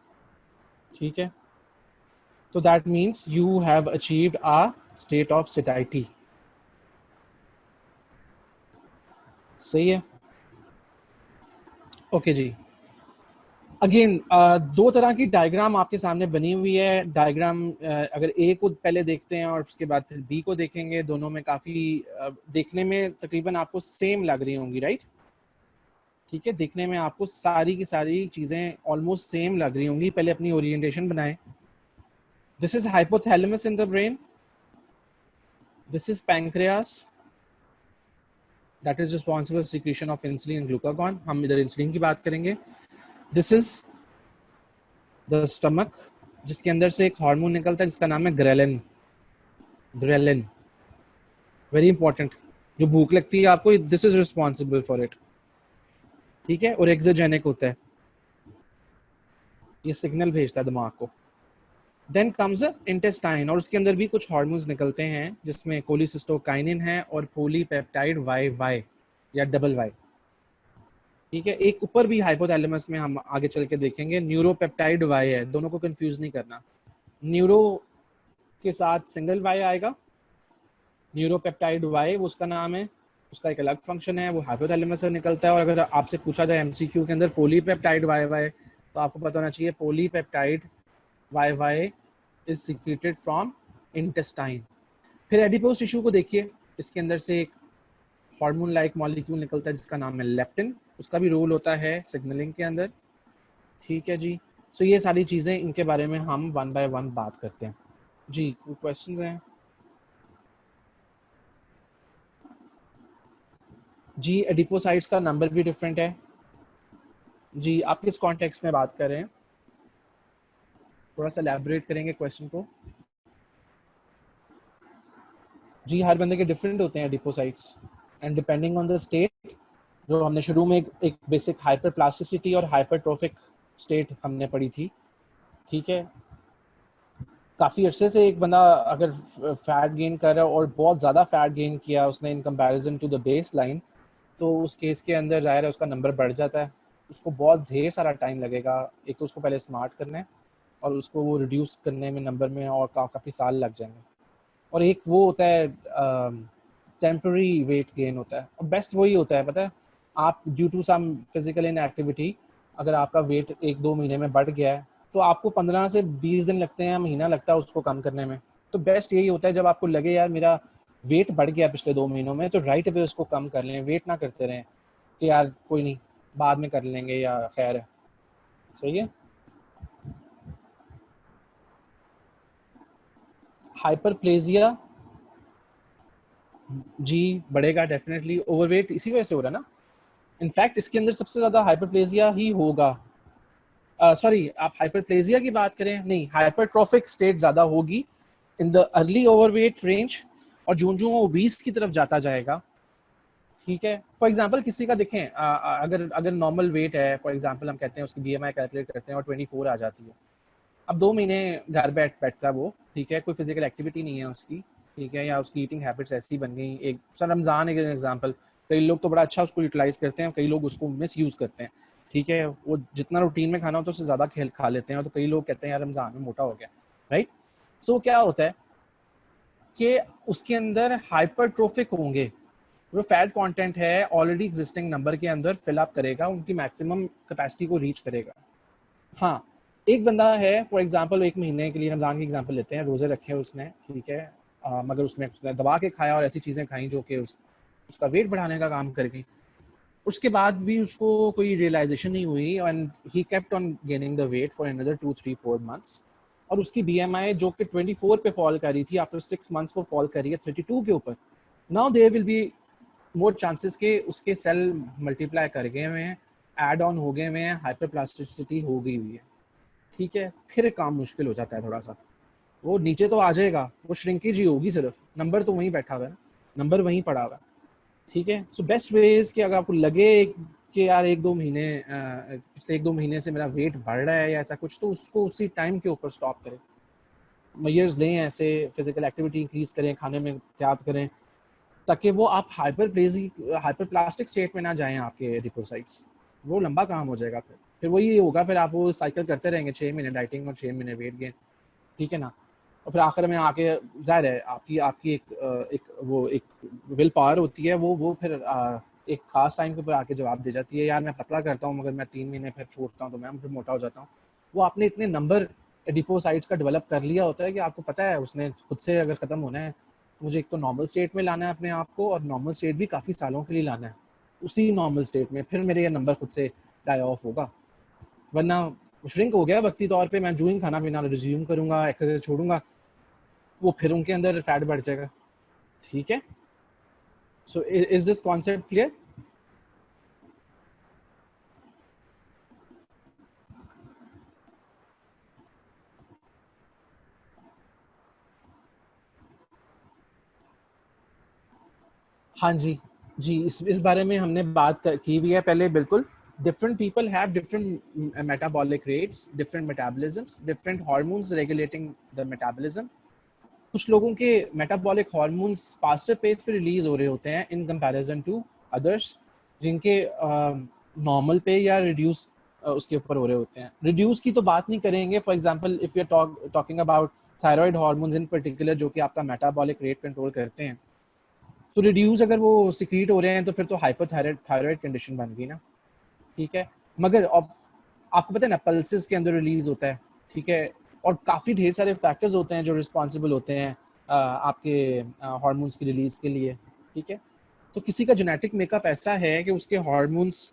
ठीक है, तो that means you have achieved a state of satiety. सही है, ओके जी। अगेन दो तरह की डायग्राम आपके सामने बनी हुई है। डायग्राम अगर ए को पहले देखते हैं और उसके बाद फिर बी को देखेंगे, दोनों में काफ़ी देखने में तकरीबन आपको सेम लग रही होंगी, राइट? ठीक है, देखने में आपको सारी की सारी चीज़ें ऑलमोस्ट सेम लग रही होंगी। पहले अपनी ओरिएंटेशन बनाएं। This is hypothalamus in the brain, this is pancreas, that is responsible secretion of insulin and glucagon. हम इधर इंसुलिन की बात करेंगे। दिस इज द स्टमक, जिसके अंदर से एक हार्मोन निकलता है जिसका नाम है ग्रेलिन। ग्रेलिन वेरी इंपॉर्टेंट, जो भूख लगती है आपको, this is responsible for it. ठीक है, और एक्सोजेनिक होता है, ये सिग्नल भेजता है दिमाग को। देन कम्स इंटेस्टाइन, और उसके अंदर भी कुछ हार्मोन्स निकलते हैं जिसमें कोलिसिस्टोकाइनिन है और पॉलीपेप्टाइड वाई वाई या डबल वाई। ठीक है, एक ऊपर भी हाइपोथैलेमस में हम आगे चल के देखेंगे न्यूरोपेप्टाइड वाई है, दोनों को कंफ्यूज नहीं करना। न्यूरो के साथ सिंगल वाई आएगा, न्यूरोपेप्टाइड वाई वो उसका नाम है, उसका एक अलग फंक्शन है, वो हाइपोथैलेमस से निकलता है। और अगर आपसे पूछा जाए एमसीक्यू के अंदर पॉलीपेप्टाइड वाई वाई, तो आपको पता होना चाहिए polypeptide Y Y is secreted from intestine. फिर एडिपोज टिश्यू को देखिए, इसके अंदर से एक हार्मोन लाइक मॉलिक्यूल निकलता है जिसका नाम है लेप्टिन, उसका भी रोल होता है सिग्नलिंग के अंदर। ठीक है जी, सो ये सारी चीज़ें, इनके बारे में हम वन बाय वन बात करते हैं जी। कोई क्वेश्चंस हैं जी? एडिपोसाइट्स का नंबर भी डिफरेंट है जी। आप किस कॉन्टेक्स्ट में बात कर रहे हैं, थोड़ा सा एलैबोरेट करेंगे क्वेश्चन को जी? हर बंदे के डिफरेंट होते हैं adipocytes, and depending on the state, जो हमने शुरू में एक बेसिक हाइपरप्लास्टिसिटी और हाइपरट्रोफिक स्टेट हमने पढ़ी थी। ठीक है, काफ़ी अरसे से एक बंदा अगर फैट गेन कर रहा है और बहुत ज़्यादा फैट गेन किया उसने in comparison to the baseline, तो उस केस के अंदर ज़ाहिर है उसका नंबर बढ़ जाता है। उसको बहुत ढेर सारा टाइम लगेगा, एक तो उसको पहले स्मार्ट करना है और उसको वो रिड्यूस करने में नंबर में और काफ़ी साल लग जाएंगे। और एक वो होता है टेम्पररी वेट गेन होता है, और बेस्ट वही होता है पता है, आप due to some physical inactivity अगर आपका वेट 1-2 महीने में बढ़ गया है तो आपको 15 से 20 दिन लगते हैं, महीना लगता है उसको कम करने में। तो बेस्ट यही होता है जब आपको लगे यार मेरा वेट बढ़ गया पिछले 2 महीनों में, तो राइट अवे उसको कम कर लें, वेट ना करते रहें कि यार कोई नहीं बाद में कर लेंगे या खैर है। सही है, हाइपरप्लेजिया जी बढ़ेगा डेफिनेटली, ओवरवेट इसी वजह से हो रहा है ना। इनफैक्ट इसके अंदर सबसे ज्यादा हाइपरप्लेजिया ही होगा, सॉरी आप हाइपरप्लेजिया की बात करें, नहीं हाइपरट्रोफिक स्टेट ज्यादा होगी in the early overweight range, और जो जो वो 20 की तरफ जाता जाएगा। ठीक है, फॉर एग्जांपल किसी का देखें अगर अगर नॉर्मल वेट है, फॉर एग्जांपल हम कहते हैं उसकी बीएमआई कैलकुलेट करते हैं और 24 आ जाती है, अब 2 महीने घर बैठता है वो, ठीक है, कोई फिजिकल एक्टिविटी नहीं है उसकी, ठीक है, या उसकी ईटिंग हैबिट्स ऐसी बन गई, एक सर रमज़ान एक एग्जांपल, कई लोग तो बड़ा अच्छा उसको यूटिलाइज करते हैं, कई लोग उसको मिस यूज़ करते हैं। ठीक है, वो जितना रूटीन में खाना होता है उससे ज़्यादा खेल खा लेते हैं, तो कई लोग कहते हैं यार रमज़ान में मोटा हो गया, राइट? सो क्या होता है कि उसके अंदर हाइपरट्रोफिक होंगे, जो फैट कंटेंट है ऑलरेडी एग्जिस्टिंग नंबर के अंदर फिल अप करेगा, उनकी मैक्सिमम कैपेसिटी को रीच करेगा। हाँ, एक बंदा है फॉर एग्जांपल, एक महीने के लिए रमज़ान की एग्जांपल लेते हैं, रोज़े रखे उसने, ठीक है, मगर उसने दबा के खाया और ऐसी चीज़ें खाई जो कि उसका वेट बढ़ाने का काम कर गई। उसके बाद भी उसको कोई रियलाइजेशन नहीं हुई and he kept on gaining the weight for another 2-3-4 months, और उसकी बीएमआई जो कि 24 पे फॉल कर रही थी, आफ्टर 6 मंथ्स वो फॉल कर रही है 32 के ऊपर। Now there will be more chances के उसके सेल मल्टीप्लाई कर गए हुए हैं ऐड ऑन हो गए हुए हैं, हाइपरप्लास्टिसिटी हो गई हुई है, ठीक है, फिर काम मुश्किल हो जाता है थोड़ा सा। वो नीचे तो आ जाएगा, वो श्रिंकेज ही होगी, सिर्फ नंबर तो वहीं बैठा हुआ है, नंबर वहीं पड़ा हुआ है, ठीक है। सो बेस्ट वेज कि अगर आपको लगे कि यार पिछले 1-2 महीने से मेरा वेट बढ़ रहा है या ऐसा कुछ, तो उसको उसी टाइम के ऊपर स्टॉप करें, मेजर्स लें, ऐसे फिजिकल एक्टिविटी इंक्रीज करें, खाने में एहतियात करें, ताकि वो आप हाइपर प्लास्टिक स्टेट में ना जाएं आपके एडिपोसाइट्स, वो लंबा काम हो जाएगा। फिर वही होगा, फिर आप वो साइकिल करते रहेंगे, 6 महीने डाइटिंग और 6 महीने वेट गेन, ठीक है ना। और फिर आखिर में आके जाहिर है आपकी आपकी एक विल पावर होती है, वो फिर एक खास टाइम के ऊपर आके जवाब दे जाती है, यार मैं पतला करता हूँ मगर मैं 3 महीने फिर छोड़ता हूँ तो मैं फिर मोटा हो जाता हूँ। वो आपने इतने नंबर एडिपोसाइट्स का डेवलप कर लिया होता है कि आपको पता है उसने खुद से अगर ख़त्म होना है, मुझे एक तो नॉर्मल स्टेट में लाना है अपने आप को, और नॉर्मल स्टेट भी काफ़ी सालों के लिए लाना है, उसी नॉर्मल स्टेट में फिर मेरे ये नंबर खुद से डाई ऑफ होगा। वरना श्रिंक हो गया वक्ती तौर पे, मैं जो ही खाना पीना रिज्यूम करूंगा, एक्सरसाइज छोड़ूंगा, वो फिर उनके अंदर फैट बढ़ जाएगा, ठीक है। सो इज दिस कॉन्सेप्ट क्लियर? हाँ जी, जी, इस बारे में हमने बात की हुई है पहले, बिल्कुल। Different people have different metabolic rates, different metabolisms, different hormones regulating the metabolism. कुछ लोगों के मेटाबॉलिक हार्मोन्स फास्टर पेस पे रिलीज हो रहे होते हैं इन कंपैरिजन टू अदर्स, जिनके नॉर्मल पे या रिड्यूस उसके ऊपर हो रहे होते हैं। रिड्यूस की तो बात नहीं करेंगे, for example if you are talking about thyroid hormones in particular, जो कि आपका मेटाबॉलिक रेट कंट्रोल करते हैं, तो रिड्यूस अगर वो सिक्रीट हो रहे हैं तो फिर तो हाइपोथायराइड थायराइड कंडीशन बन गई ना, ठीक है। मगर अब आपको पता है ना, पल्सेस के अंदर रिलीज होता है, ठीक है, और काफ़ी ढेर सारे फैक्टर्स होते हैं जो रिस्पॉन्सिबल होते हैं आपके हार्मोन्स की रिलीज के लिए, ठीक है। तो किसी का जेनेटिक मेकअप ऐसा है कि उसके हार्मोन्स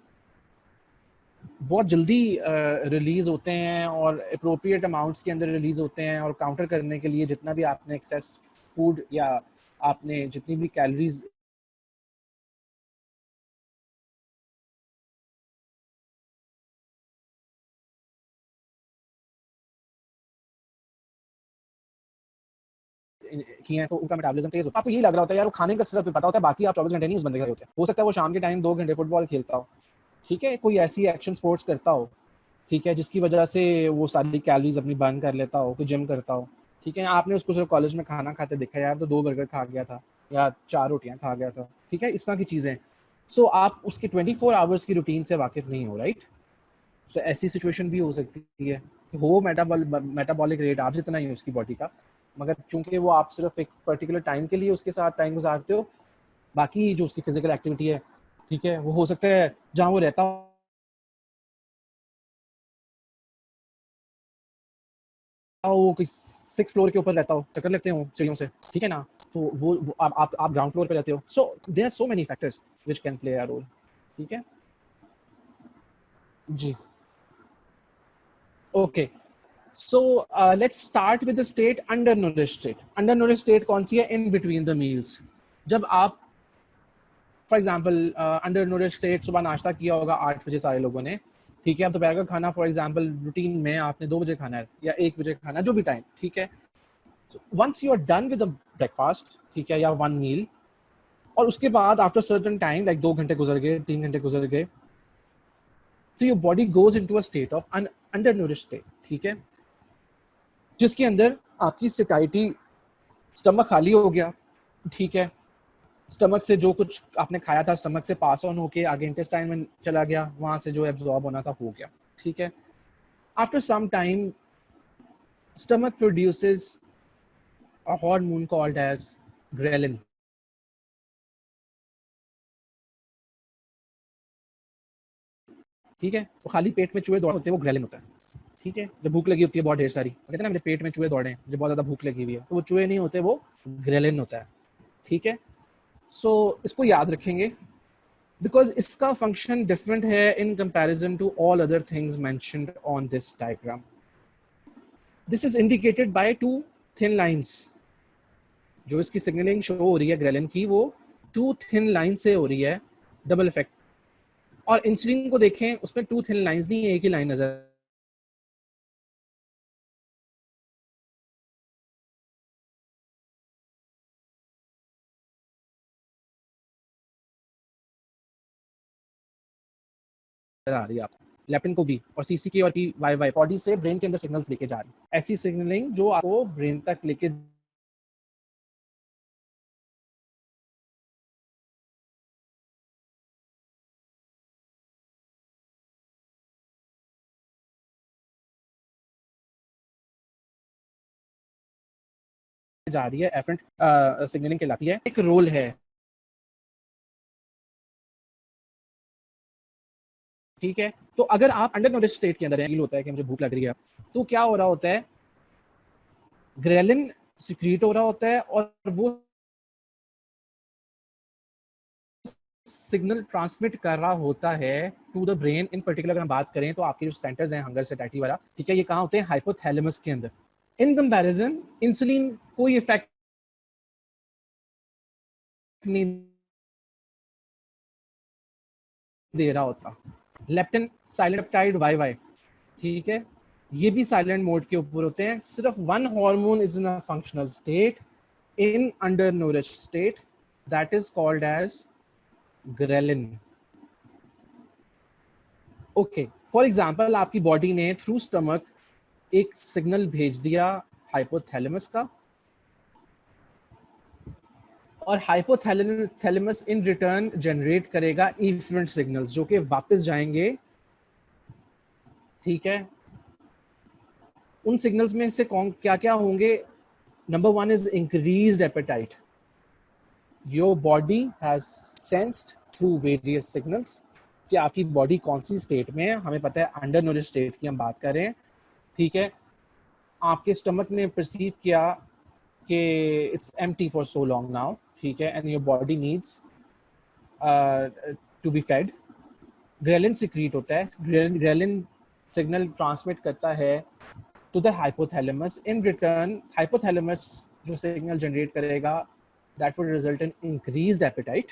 बहुत जल्दी रिलीज होते हैं और अप्रोप्रिएट अमाउंट्स के अंदर रिलीज होते हैं, और काउंटर करने के लिए जितना भी आपने एक्सेस फूड या आपने जितनी भी कैलोरीज की हैं तो उनका मेटाबॉलिज्म तेज होता है। आपको यही लग रहा होता है यार वो खाने का सिर्फ पता होता है, बाकी आप 24 घंटे नहीं उस बंदे के होते हैं। हो सकता है वो शाम के टाइम 2 घंटे फुटबॉल खेलता हो, ठीक है, कोई ऐसी एक्शन स्पोर्ट्स करता हो, ठीक है, जिसकी वजह से वो सारी कैलोरीज अपनी बर्न कर लेता हो, कोई जिम करता हो, ठीक है। आपने उसको सिर्फ कॉलेज में खाना खाते देखा, यार तो 2 बर्गर खा गया था या 4 रोटियां खा गया था, ठीक है, इस तरह की चीज़ें। सो आप उसके 24 आवर्स की रूटीन से वाकिफ नहीं हो, राइट। सो ऐसी सिचुएशन भी हो सकती है कि हो मेटाबॉलिक रेट आप जितना ही हो उसकी बॉडी का, मगर चूंकि वो आप सिर्फ एक पर्टिकुलर टाइम के लिए उसके साथ टाइम गुजारते हो, बाकी जो उसकी फिजिकल एक्टिविटी है, ठीक है, वो हो सकता है जहाँ वो रहता हो वो कोई 6 फ्लोर के ऊपर रहता हो, चक्कर लगते हो चिड़ियों से, ठीक है ना। तो वो आप ग्राउंड फ्लोर पे रहते हो, so there are so many factors which can play a role, ठीक है जी। Okay, so let's start with the state under nourish state. Under nourish state कौन सी है? In between the meals. जब आप for example under nourish state, सुबह नाश्ता किया होगा 8 बजे सारे लोगों ने, ठीक है, अब दोपहर का खाना फॉर एग्जाम्पल रूटीन में आपने 2 बजे खाना है या 1 बजे खाना है, जो भी टाइम, ठीक है। Once you are done with breakfast, ठीक है, या वन मील, और उसके बाद आफ्टर सर्टन टाइम लाइक 2 घंटे गुजर गए, 3 घंटे गुजर गए, तो your body goes into a state of under nourish state, ठीक है, जिसके अंदर आपकी सिटाइटी, स्टमक खाली हो गया, ठीक है, स्टमक से जो कुछ आपने खाया था स्टमक से पास ऑन होके आगे इंटेस्टाइन में चला गया, वहां से जो एब्जॉर्ब होना था हो गया, ठीक है। After some time stomach produces a hormone called as ghrelin, ठीक है। तो खाली पेट में चूहे दौड़ होते हैं, वो ग्रेलिन होता है, ठीक है। जब भूख लगी होती है बहुत ढेर सारी, कहते हैं ना मेरे पेट में चूहे दौड़े हैं, मुझे बहुत ज्यादा भूख लगी हुई है, तो वो चूहे नहीं होते, वो ग्रेलिन होता है, ठीक है। सो इसको याद रखेंगे, बिकॉज इसका फंक्शन डिफरेंट है in comparison to all other things mentioned on this diagram. This is indicated by two thin lines. जो इसकी सिग्नलिंग शो हो रही है ग्रेलिन की, वो 2 थिन लाइन से हो रही है, डबल इफेक्ट, और इंसुलिन को देखें, उसमें 2 थिन लाइंस नहीं, एक ही लाइन नजर आ रही है आपको। लेप्टिन को भी, और सीसीके और पीवाईवाई बॉडी से ब्रेन के अंदर सिग्नल्स लेके जा रही है, ऐसी सिग्नलिंग जो आपको ब्रेन तक लेके जा रही है, एफरेंट सिग्नलिंग कहलाती है। एक रोल है, ठीक है। तो अगर आप अंडर नोरिश स्टेट के अंदर है, फील होता है कि मुझे भूख लग रही है, तो क्या हो रहा होता है, ग्रेलिन सिक्रीट हो रहा होता है और वो सिग्नल ट्रांसमिट कर रहा होता है to the brain. In particular अगर हम बात करें तो आपके जो सेंटर्स हैं हंगर सैटिस्फैक्टरी वाला, ठीक है, ये कहाँ होते हैं, हाइपोथैलेमस के अंदर। इन कंपैरिजन इंसुलिन कोई इफेक्ट नहीं दे रहा होता। Leptin, silent peptide Y Y, ठीक है, ये भी साइलेंट मोड के ऊपर होते हैं। सिर्फ one hormone is in a functional state in under nourish state, that is called as ghrelin. Okay, for example आपकी बॉडी ने थ्रू स्टमक एक सिग्नल भेज दिया हाइपोथैलेमस का, और हाइपोथैलेमस इन रिटर्न जनरेट करेगा इफरेंट सिग्नल्स जो कि वापस जाएंगे, ठीक है। उन सिग्नल्स में से कौन क्या क्या होंगे? Number 1 is increased appetite. Your body has sensed through various signals कि आपकी बॉडी कौन सी स्टेट में है। हमें पता है अंडर नोरिश स्टेट की हम बात कर रहे हैं, ठीक है। आपके स्टमक ने परसीव किया कि it's empty for so long now, ठीक है, and your body needs to be fed. Ghrelin secrete होता है, ग्रेलिन सिग्नल ट्रांसमिट करता है to the hypothalamus. In return hypothalamus जो सिग्नल जनरेट करेगा, that would result in increased appetite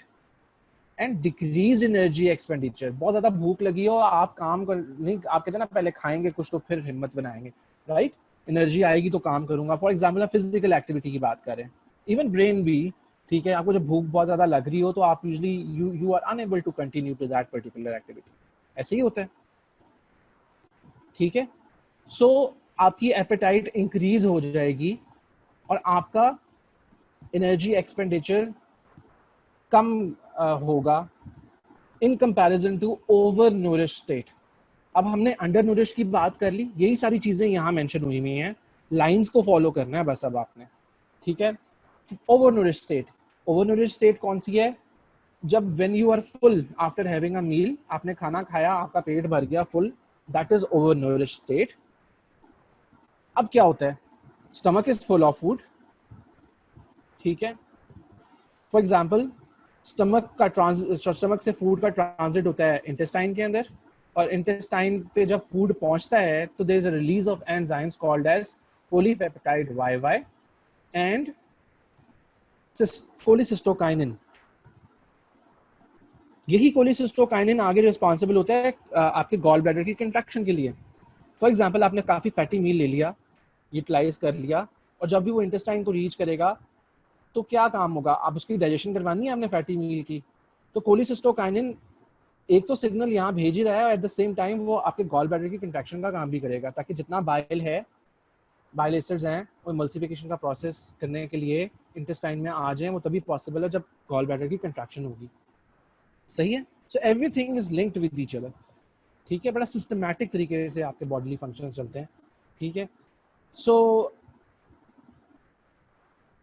and decrease energy expenditure. बहुत ज्यादा भूख लगी हो, आप काम कर नहीं, आप कहते हैं ना पहले खाएंगे कुछ तो फिर हिम्मत बनाएंगे, राइट, एनर्जी आएगी तो काम करूंगा। फॉर एग्जाम्पल फिजिकल एक्टिविटी की बात करें, इवन ब्रेन भी, ठीक है, आपको जब भूख बहुत ज्यादा लग रही हो तो आप usually you are unable to continue to that particular activity, ऐसे ही होता है, ठीक है। सो आपकी एपेटाइट इंक्रीज हो जाएगी और आपका एनर्जी एक्सपेंडिचर कम होगा in comparison to over nourish state. अब हमने अंडर नूरिश की बात कर ली, यही सारी चीजें यहाँ मेंशन हुई हुई हैं, लाइंस को फॉलो करना है बस अब आपने, ठीक है। Over nourish state, over nourish state कौन सी है? जब when you are full after having a meal, आपने खाना खाया, आपका पेट भर गया full, that is over nourish state. अब क्या होता है, stomach is full of food, ठीक है। फॉर एग्जाम्पल स्टमक से फूड का ट्रांजिट होता है इंटेस्टाइन के अंदर, और इंटेस्टाइन पे जब फूड पहुंचता है तो there is a release of enzymes called as polypeptide Y Y and cholecystokinin. यही कोलिसिस्टोकाइनिन आगे रिस्पॉन्सिबल होता है आपके गॉल ब्लैडर की कंट्रैक्शन के लिए। फॉर एग्जाम्पल आपने काफ़ी फैटी मील ले लिया, यूटिलाइज कर लिया, और जब भी वो इंटेस्टाइन को रीच करेगा तो क्या काम होगा, आप उसकी डाइजेशन करवानी है आपने फैटी मील की, तो कोलिसिस्टोकाइनिन एक तो सिग्नल यहाँ भेज ही रहा है, एट द सेम टाइम वो आपके गॉल ब्लैडर की कंट्रैक्शन का काम भी करेगा, ताकि जितना बाइल है, बाइल एसिड्स हैं, वो एमल्सिफिकेशन का प्रोसेस करने के लिए इंटेस्टाइन में आ जाए। वो तभी पॉसिबल है जब गॉल ब्लैडर की कंट्रैक्शन होगी, सही है। So everything is linked with each other, ठीक है, बड़ा सिस्टमैटिक तरीके से आपके बॉडीली फंक्शंस चलते हैं, ठीक है। सो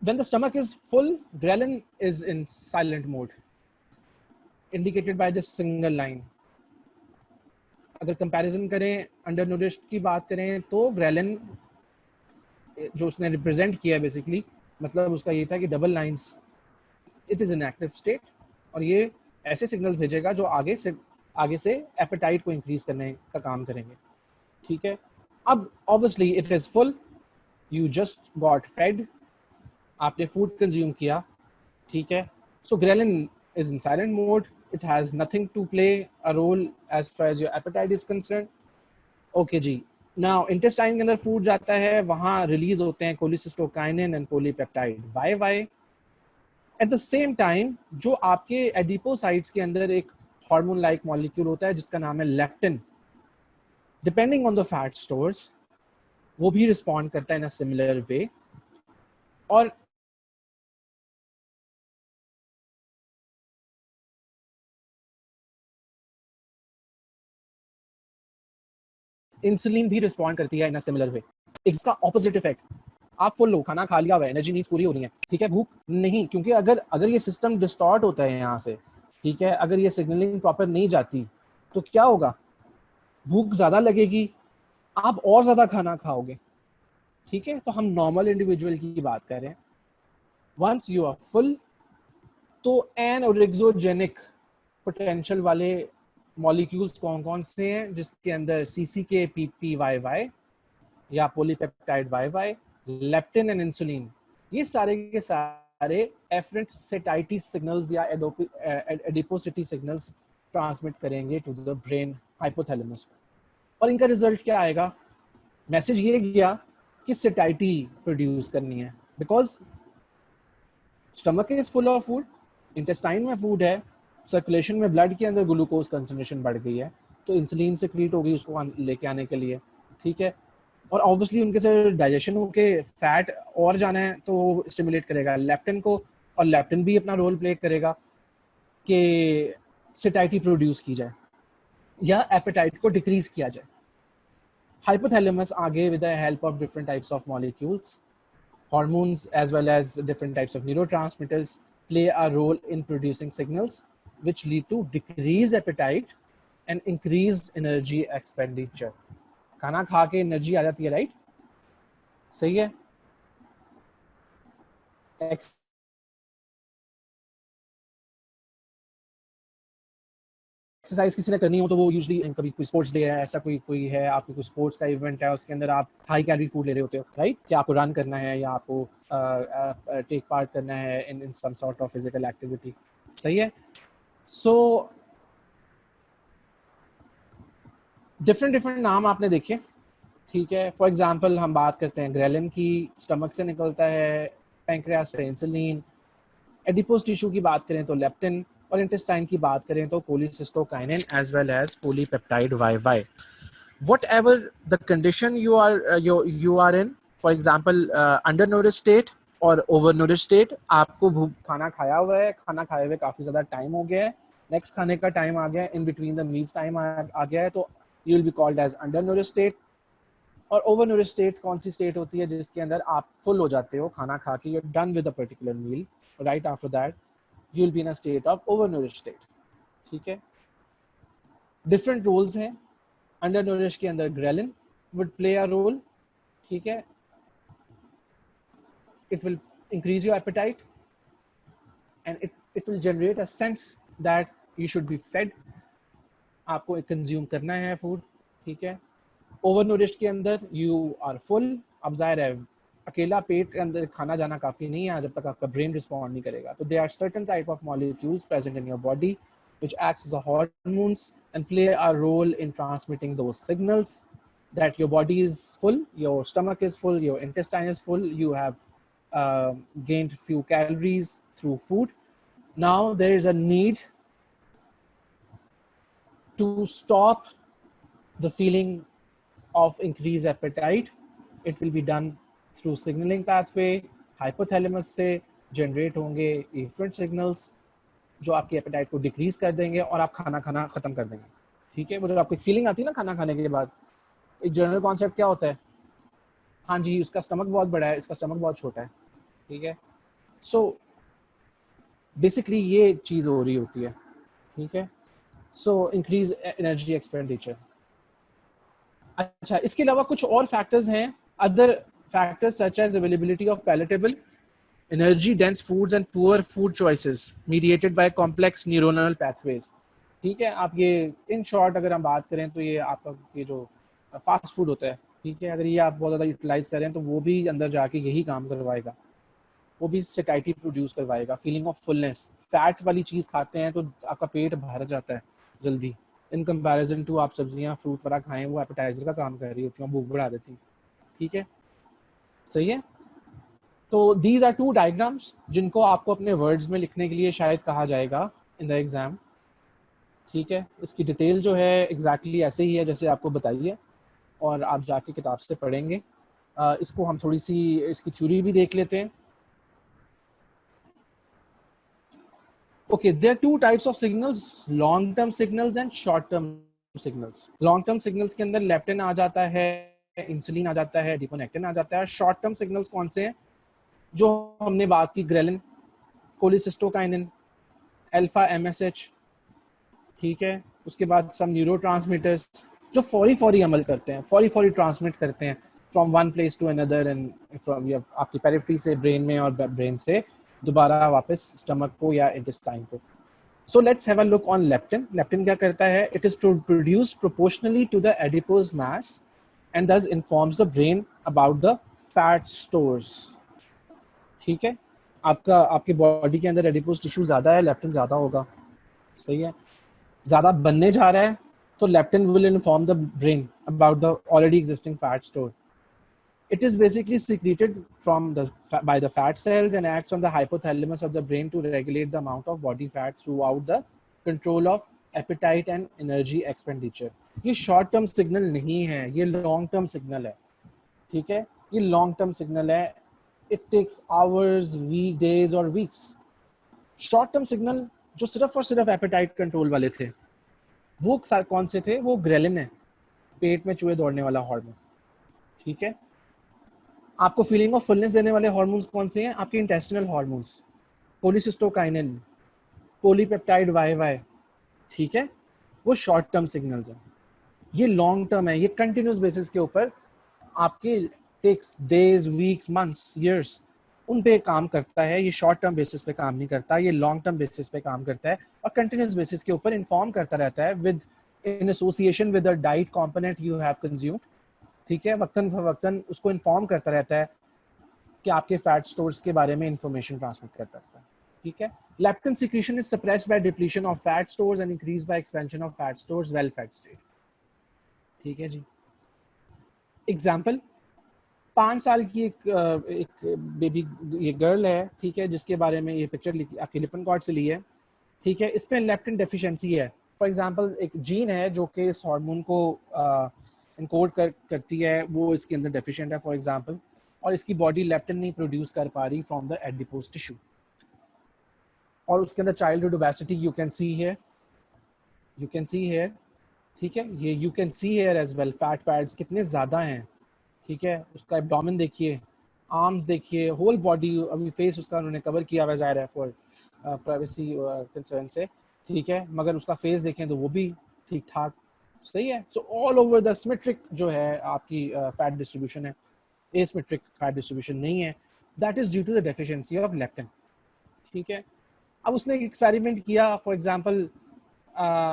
when the stomach is full, ghrelin is in silent mode, indicated by this single line. अगर कंपैरिजन करें, अंडर नूरिश्ड की बात करें, तो ग्रेलिन जो उसने रिप्रेजेंट किया है बेसिकली, मतलब उसका ये था कि double lines, it is in active state, और ये ऐसे सिग्नल्स भेजेगा जो आगे से एपेटाइट को इंक्रीज करने का काम करेंगे, ठीक है। अब obviously it is full, you just got fed, आपने फूड कंज्यूम किया, ठीक है। So ghrelin is in silent mode, it has nothing to play a role as far as your appetite is concerned. Okay जी, now intestine के अंदर food जाता है, वहाँ release होते हैं cholecystokinin and polypeptide YY. At the same time जो आपके adipocytes के अंदर एक hormone like molecule होता है जिसका नाम है leptin, depending on the fat stores, वो भी respond करता है in a similar way. और इंसुलिन भी रिस्पॉन्ड करती है इन अ सिमिलर वे. इसका ऑपोजिट इफेक्ट, आप फुल लो, खाना खा लिया हुआ है, एनर्जी नीड पूरी हो रही है, ठीक है, भूख नहीं, क्योंकि अगर ये सिस्टम डिस्टॉर्ट होता है यहाँ से, ठीक है, अगर ये सिग्नलिंग प्रॉपर नहीं जाती तो क्या होगा, भूख ज्यादा लगेगी, आप और ज्यादा खाना खाओगे. ठीक है, तो हम नॉर्मल इंडिविजुअल की बात कर रहे हैं. वंस यू आर फुल तो एनोरेक्सोजेनिक पोटेंशियल वाले मॉलिक्यूल्स कौन कौन से हैं, जिसके अंदर CCK PPYY या polypeptide YY, leptin and insulin, ये सारे के सारे एफरेंट सेटाइटी सिग्नल्स या एडिपोसिटी सिग्नल्स ट्रांसमिट करेंगे टू द ब्रेन हाइपोथैलेमस. और इनका रिजल्ट क्या आएगा, मैसेज ये गया कि सेटाइटी प्रोड्यूस करनी है, because stomach is full of food, intestine में फूड है, सर्कुलेशन में ब्लड के अंदर ग्लूकोज कंसंट्रेशन बढ़ गई है, तो इंसुलिन सिक्रीट हो गई उसको लेके आने के लिए. ठीक है, और ऑब्वियसली उनके से डाइजेशन होके फैट और जाना है तो स्टिमुलेट करेगा लेप्टिन को, और लेप्टिन भी अपना रोल प्ले करेगा कि सेटाइटी प्रोड्यूस की जाए या एपेटाइट को डिक्रीज किया जाए. हाइपोथैलेमस आगे with the help of different types of molecules, hormones as well as different types of neurotransmitters play a role in producing signals which lead to decreased appetite and increased energy expenditure. खाना खा के energy आ जाती है, right? सही है. Exercise किसी ने करनी हो तो वो यूजुअली कभी कोई स्पोर्ट्स डे है, ऐसा कोई है, आपको कोई स्पोर्ट्स का इवेंट है, उसके अंदर आप हाई कैलोरी फूड ले रहे होते हो, राइट? कि आपको रन करना है या आपको टेक पार्ट करना है in some sort of physical activity. सही है. सो डिफरेंट नाम आपने देखे. ठीक है, फॉर एग्जांपल हम बात करते हैं ग्रेलिन की, स्टमक से निकलता है, पैंक्रियास से इंसुलिन, एडिपोस टिश्यू की बात करें तो लेप्टिन, और इंटेस्टाइन की बात करें तो cholecystokinin as well as polypeptide YY. Whatever the condition you are in, for example undernourished state और overnourished state, आपको खाना खाया हुआ है, खाना खाए हुए काफी ज्यादा टाइम हो गया है, नेक्स्ट खाने का टाइम आ गया है, in between the meals time आ गया है, तो you will be called as undernourished state. और ओवरनूरिश्ड स्टेट कौन सी स्टेट होती है, जिसके अंदर आप फुल हो जाते हो खाना खा के, you are done with a particular meal, right after that you will be in a state of overnourished state. ठीक है, डिफरेंट रोल्स हैं. अंडरनूरिश के अंदर ghrelin would play a role. ठीक है, it will increase your appetite and it will generate a sense that you should be fed, आपको consume करना है फूड. ठीक है, ओवरनूरिश्ड के अंदर यू आर फुल, अब जाहिर है अकेला पेट के अंदर खाना जाना काफी नहीं है जब तक आपका ब्रेन रिस्पॉन्ड नहीं करेगा. तो there are certain type of molecules present in your body which acts as a hormones and play a role in transmitting those signals that your body is full, your stomach is full, your intestine is full, you have gained few calories through food. Now there is a need to stop the feeling of increased appetite. It will be done through signaling pathway. Hypothalamus से generate होंगे efferent signals जो आपकी appetite को decrease कर देंगे और आप खाना खाना खत्म कर देंगे. ठीक है, वो जो आपको एक feeling आती है ना खाना खाने के बाद, एक जनरल कॉन्सेप्ट क्या होता है, हाँ जी उसका स्टमक बहुत बड़ा है, इसका स्टमक बहुत छोटा है. ठीक है, सो बेसिकली ये चीज़ हो रही होती है. ठीक है, सो इंक्रीज एनर्जी एक्सपेंडिचर. अच्छा, इसके अलावा कुछ और फैक्टर्स हैं, other factors such as availability of palatable energy dense foods and poor food choices mediated by complex neuronal pathways. ठीक है, आप ये इन शॉर्ट अगर हम बात करें तो ये आपका ये जो फास्ट फूड होता है, ठीक है, अगर ये आप बहुत ज़्यादा यूटिलाइज करें तो वो भी अंदर जाके यही काम करवाएगा. वो भी satiety प्रोड्यूस करवाएगा, फीलिंग ऑफ फुलनेस। फैट वाली चीज़ खाते हैं तो आपका पेट भर जाता है जल्दी, इन कंपैरिजन टू आप सब्जियां फ्रूट वगैरह खाएं, वो एपेटाइजर का काम कर रही होती हैं, भूख बढ़ा देती। ठीक है, सही है। तो दीज आर टू डायग्राम्स जिनको आपको अपने वर्ड्स में लिखने के लिए शायद कहा जाएगा इन द एग्जाम। ठीक है, इसकी डिटेल जो है एग्जैक्टली ऐसे ही है जैसे आपको बताई है, और आप जाके किताब से पढ़ेंगे। इसको हम थोड़ी सी इसकी थ्योरी भी देख लेते हैं। Okay, there are two types of signals, long term signals and short term signals. Long term signals के अंदर लेप्टिन आ जाता है, इंसुलिन आ जाता है, डिपोनेक्टिन आ जाता है। शॉर्ट टर्म सिग्नल्स कौन से हैं? जो हमने बात की, ग्रेलिन, कोलिसिस्टोकाइनिन, अल्फा एमएसएच, ठीक है। उसके बाद सम न्यूरोट्रांसमीटर्स जो फौरी फौरी अमल करते हैं, फौरी फौरी ट्रांसमिट करते हैं from one place to another, and from आपकी पेरिफेरी से ब्रेन में, और ब्रेन से दोबारा वापस स्टमक को या इंटेस्टाइन को। So let's have a look on leptin. Leptin क्या करता है? It is produced proportionally to the adipose mass and thus informs the brain about the fat stores. ठीक है, आपके बॉडी के अंदर एडिपोज टिश्यू ज्यादा है, लेप्टिन ज्यादा होगा, सही है। ज्यादा बनने जा रहा है तो leptin will inform the brain about the already existing fat store. It is basically secreted by the fat cells and acts on the hypothalamus of the brain to regulate the amount of body fat throughout the control of appetite and energy expenditure. ये short term signal नहीं है, ये long term signal है, ठीक है। ये long term signal है, it takes hours, week, days or weeks. Short term signal जो सिर्फ और सिर्फ appetite control वाले थे, वो कौन से थे? वो ग्रेलिन है, पेट में चूहे दौड़ने वाला हार्मोन, ठीक है। आपको फीलिंग ऑफ फुलनेस देने वाले हार्मोन्स कौन से हैं? आपके intestinal hormones, cholecystokinin, polypeptide YY, ठीक है। वो शॉर्ट टर्म सिग्नल्स हैं। ये लॉन्ग टर्म है, ये कंटिन्यूस बेसिस के ऊपर आपके takes days, weeks, months, years, उन पे काम करता है। ये शॉर्ट टर्म बेसिस पे काम नहीं करता, ये लॉन्ग टर्म बेसिस पे काम करता है और कंटिन्यूस बेसिस के ऊपर इन्फॉर्म करता रहता है with in association with the diet component you have consumed, ठीक है। वक्तन फवक्तन उसको इन्फॉर्म करता रहता है कि आपके फैट स्टोर्स के बारे में इंफॉर्मेशन ट्रांसमिट करता रहता है, ठीक है। Leptin secretion is suppressed bye depletion of fat stores and increased by expansion of fat stores well fade state, ठीक है जी। एग्जांपल, 5 साल की एक बेबी, ये गर्ल है, ठीक है, जिसके बारे में ये पिक्चर आपकी लिपनकॉर्ड से ली है, ठीक है। इसमें लेप्टिन डेफिशिएंसी है। फॉर एग्जांपल, एक जीन है जो कि इस हार्मोन को इनकोड करती है, वो इसके अंदर डेफिशिएंट है फॉर एग्जांपल, और इसकी बॉडी लेप्टिन नहीं प्रोड्यूस कर पा रही फ्रॉम द एडिपोज टिश्यू, और उसके अंदर childhood obesity you can see here, ठीक है। ये you can see here as well, fat pads कितने ज़्यादा हैं, ठीक है। उसका एब्डोमेन देखिए, आर्म्स देखिए, होल बॉडी, अभी फेस उसका उन्होंने कवर किया हुआ ज़ाहिर है फॉर प्राइवेसी कंसर्न से, ठीक है, मगर उसका फेस देखें तो वो भी ठीक ठाक सही है। So all over the symmetric जो है आपकी फैट डिस्ट्रीब्यूशन है, एसिमेट्रिक फैट डिस्ट्रीब्यूशन नहीं है, that is due to the deficiency of leptin, ठीक है। अब उसने एक एक्सपेरिमेंट किया, for example,